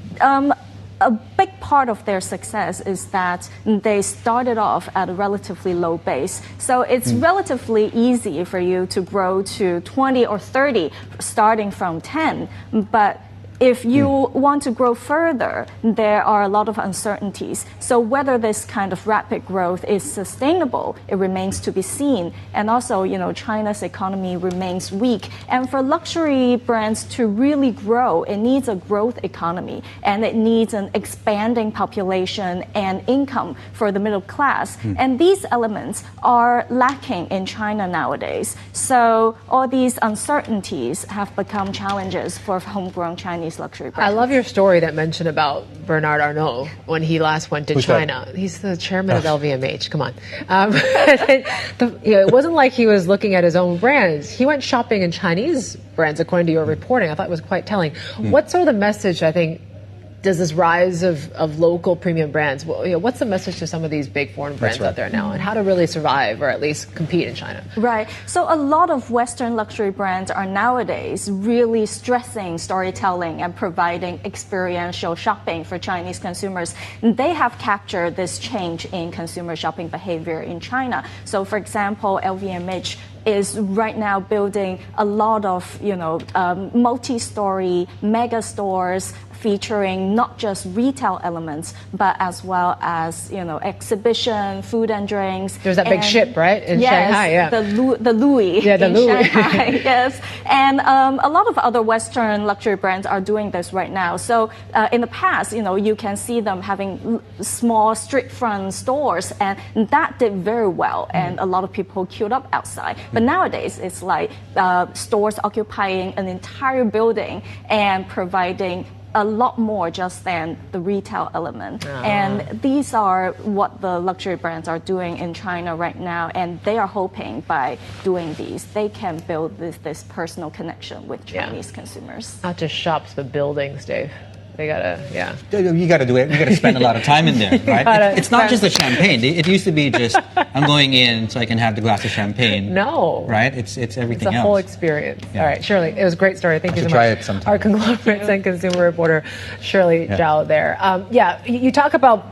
a big part of their success is that they started off at a relatively low base. So it's relatively easy for you to grow to 20 or 30 starting from 10, but if you want to grow further, there are a lot of uncertainties. So whether this kind of rapid growth is sustainable, it remains to be seen. And also, China's economy remains weak. And for luxury brands to really grow, it needs a growth economy, and it needs an expanding population and income for the middle class. And these elements are lacking in China nowadays. So all these uncertainties have become challenges for homegrown Chinese luxury brands. I love your story that mentioned about Bernard Arnault when he last went to Who's China. that? He's the chairman of LVMH. Come on. It wasn't like he was looking at his own brands. He went shopping in Chinese brands, according to your reporting. I thought it was quite telling. What's sort of the message, I think, does this rise of local premium brands, what's the message to some of these big foreign brands out there now, and how to really survive or at least compete in China? Right. So a lot of Western luxury brands are nowadays really stressing storytelling and providing experiential shopping for Chinese consumers. They have captured this change in consumer shopping behavior in China. So, for example, LVMH is right now building a lot of, multi-story mega stores featuring not just retail elements, but as well as, exhibition, food and drinks. There's that big ship, right? In Shanghai, yeah. The Louis in Shanghai, yes. And a lot of other Western luxury brands are doing this right now. So in the past, you can see them having small street front stores, and that did very well, and a lot of people queued up outside. But nowadays, it's like stores occupying an entire building and providing a lot more just than the retail element. And these are what the luxury brands are doing in China right now, and they are hoping by doing these, they can build this personal connection with Chinese consumers. Not just shops, but buildings, Dave. They gotta, You gotta do it. You gotta spend a lot of time in there, right? It's not just the champagne. It used to be just, I'm going in so I can have the glass of champagne. No. Right? It's everything else. It's a whole experience. Yeah. All right, Shirley, it was a great story. Thank you so much. Try it sometime. Our conglomerates and consumer reporter, Shirley Zhao there. You talk about,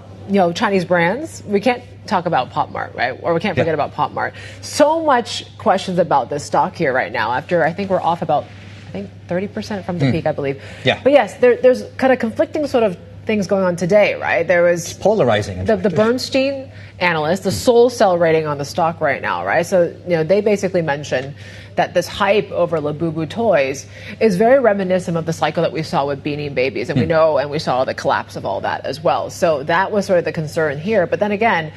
Chinese brands. We can't talk about Pop Mart, right? Or we can't forget about Pop Mart. So much questions about this stock here right now after I think we're off about 30% from the peak, I believe. Yeah. But yes, there's kind of conflicting sort of things going on today, right? There was polarizing. The Bernstein analyst, the sole sell rating on the stock right now, right? So, they basically mentioned that this hype over Labubu toys is very reminiscent of the cycle that we saw with Beanie Babies. And we know, and we saw the collapse of all that as well. So that was sort of the concern here. But then again,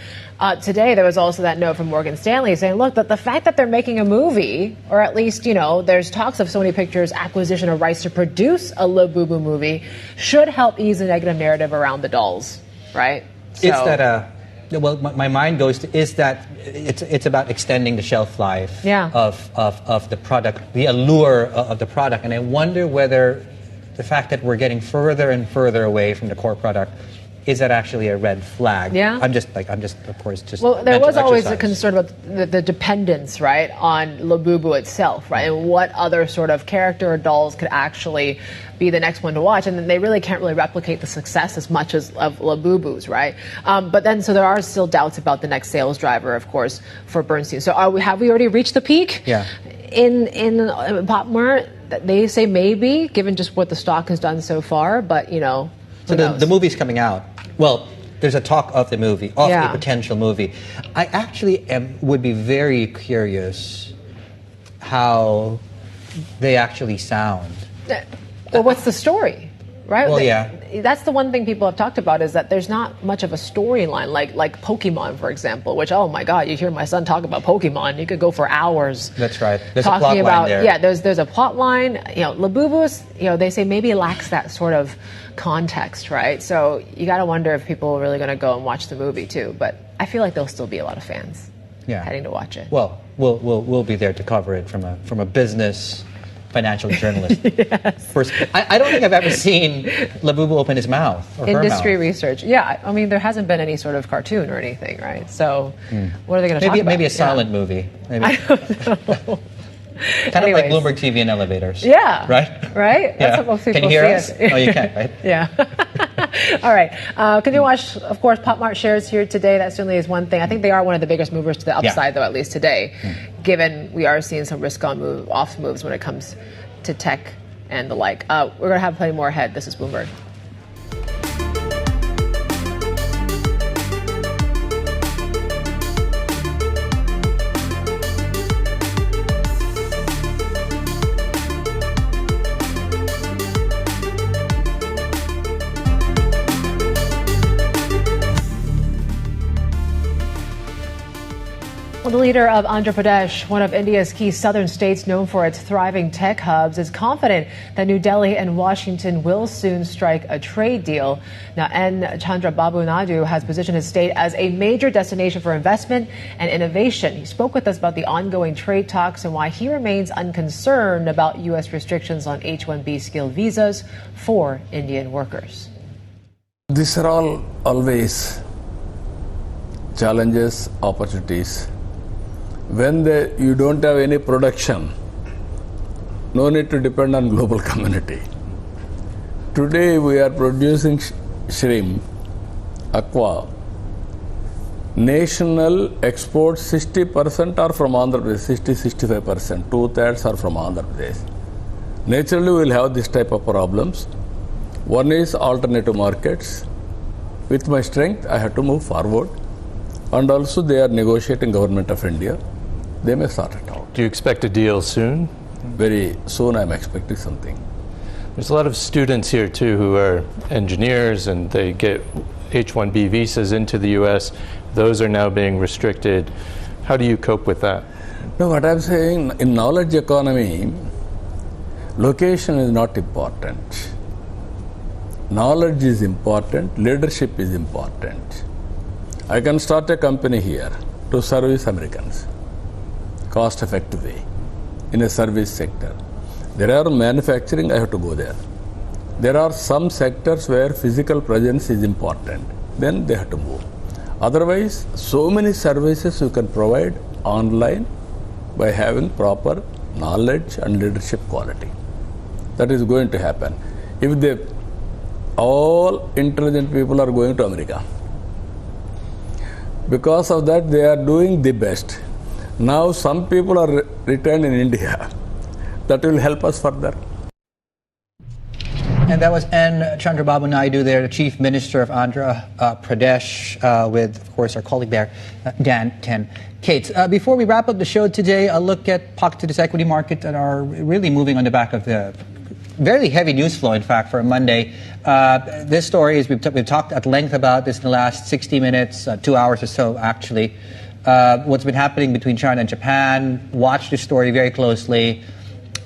today there was also that note from Morgan Stanley saying, look, that the fact that they're making a movie, or at least, there's talks of Sony Pictures' acquisition of rights to produce a Labubu movie, should help ease the negative narrative around the dolls, right? Well, my mind goes to is that it's about extending the shelf life of the product, the allure of the product. And I wonder whether the fact that we're getting further and further away from the core product is that actually a red flag? Yeah. I'm just of course just. Well, there was always a exercise. concern about the dependence, right, on Labubu itself, right, and what other sort of character or dolls could actually be the next one to watch, and then they really can't replicate the success as much as of Labubu's, right? But then, so there are still doubts about the next sales driver, of course, for Bernstein. So have we already reached the peak? Yeah. In Pop Mart, they say maybe, given just what the stock has done so far, but So the movie's coming out. Well, there's a talk of the movie, of a potential movie. I actually would be very curious how they actually sound. Well, what's the story, right? Well, yeah. That's the one thing people have talked about, is that there's not much of a storyline, like Pokemon, for example, which, oh my God, you hear my son talk about Pokemon, you could go for hours. That's right. There's talking a plot about, line there. Yeah, there's a plot line. Labubu's, they say maybe lacks that sort of context, right? So you got to wonder if people are really going to go and watch the movie too. But I feel like there'll still be a lot of fans heading to watch it. Well, we'll be there to cover it from a business, financial journalist. Yes. First, I don't think I've ever seen Labubu open his mouth or her Industry mouth. research. Yeah, I mean, there hasn't been any sort of cartoon or anything, right? So what are they going to talk about? Maybe a silent movie. Maybe. I don't know. Kind of like Bloomberg TV in elevators. Yeah. Right? Right? Yeah. That's what most people Can you hear see us? Oh, you can, right? Yeah. All right. Can you watch, of course, Pop Mart shares here today? That certainly is one thing. I think they are one of the biggest movers to the upside, though, at least today, given we are seeing some risk-on off moves when it comes to tech and the like. We're going to have plenty more ahead. This is Bloomberg. Well, the leader of Andhra Pradesh, one of India's key southern states known for its thriving tech hubs, is confident that New Delhi and Washington will soon strike a trade deal. Now, N. Chandrababu Naidu has positioned his state as a major destination for investment and innovation. He spoke with us about the ongoing trade talks and why he remains unconcerned about U.S. restrictions on H-1B skilled visas for Indian workers. These are all always challenges, opportunities. When you don't have any production, no need to depend on global community. Today we are producing shrimp, aqua. National exports 60% are from Andhra Pradesh, 60-65%, 2/3 are from Andhra Pradesh. Naturally we will have this type of problems. One is alternative markets. With my strength, I have to move forward. And also they are negotiating Government of India. They may sort it out. Do you expect a deal soon? Very soon I'm expecting something. There's a lot of students here too who are engineers and they get H-1B visas into the U.S. Those are now being restricted. How do you cope with that? No, what I'm saying, in knowledge economy, location is not important. Knowledge is important, leadership is important. I can start a company here to service Americans, cost effective way, in a service sector. There are manufacturing, I have to go there. There are some sectors where physical presence is important, then they have to move. Otherwise, so many services you can provide online by having proper knowledge and leadership quality. That is going to happen. If all intelligent people are going to America, because of that, they are doing the best. Now, some people are returned in India. That will help us further. And that was N. Chandrababu Naidu there, the Chief Minister of Andhra Pradesh, with, of course, our colleague there, Dan Cates. Before we wrap up the show today, a look at pockets of this equity market that are really moving on the back of the very heavy news flow, in fact, for a Monday. This story is, we've talked at length about this in the last 60 minutes, 2 hours or so, actually. What's been happening between China and Japan. Watch this story very closely.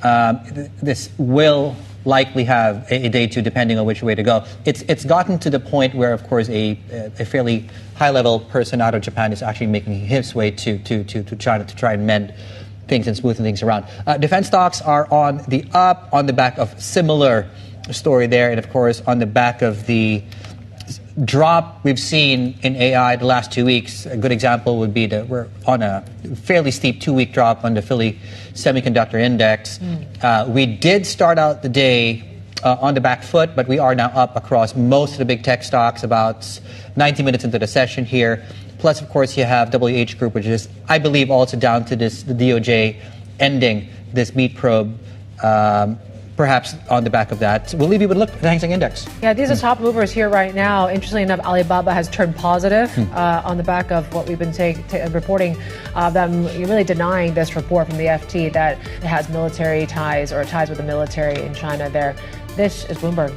This will likely have a day two, depending on which way to go. It's gotten to the point where, of course, a fairly high-level person out of Japan is actually making his way to China to try and mend things and smoothing things around. Defense stocks are on the up on the back of similar story there, and of course on the back of the drop we've seen in AI the last 2 weeks, a good example would be that we're on a fairly steep 2-week drop on the Philly Semiconductor Index. We did start out the day on the back foot, but we are now up across most of the big tech stocks about 90 minutes into the session here. Plus, of course, you have WH Group, which is, I believe, also down to the DOJ ending this meat probe, perhaps on the back of that. We'll leave you with a look at the Hang Seng Index. Yeah, these are top movers here right now. Interestingly enough, Alibaba has turned positive on the back of what we've been reporting, them really denying this report from the FT that it has military ties or ties with the military in China there. This is Bloomberg.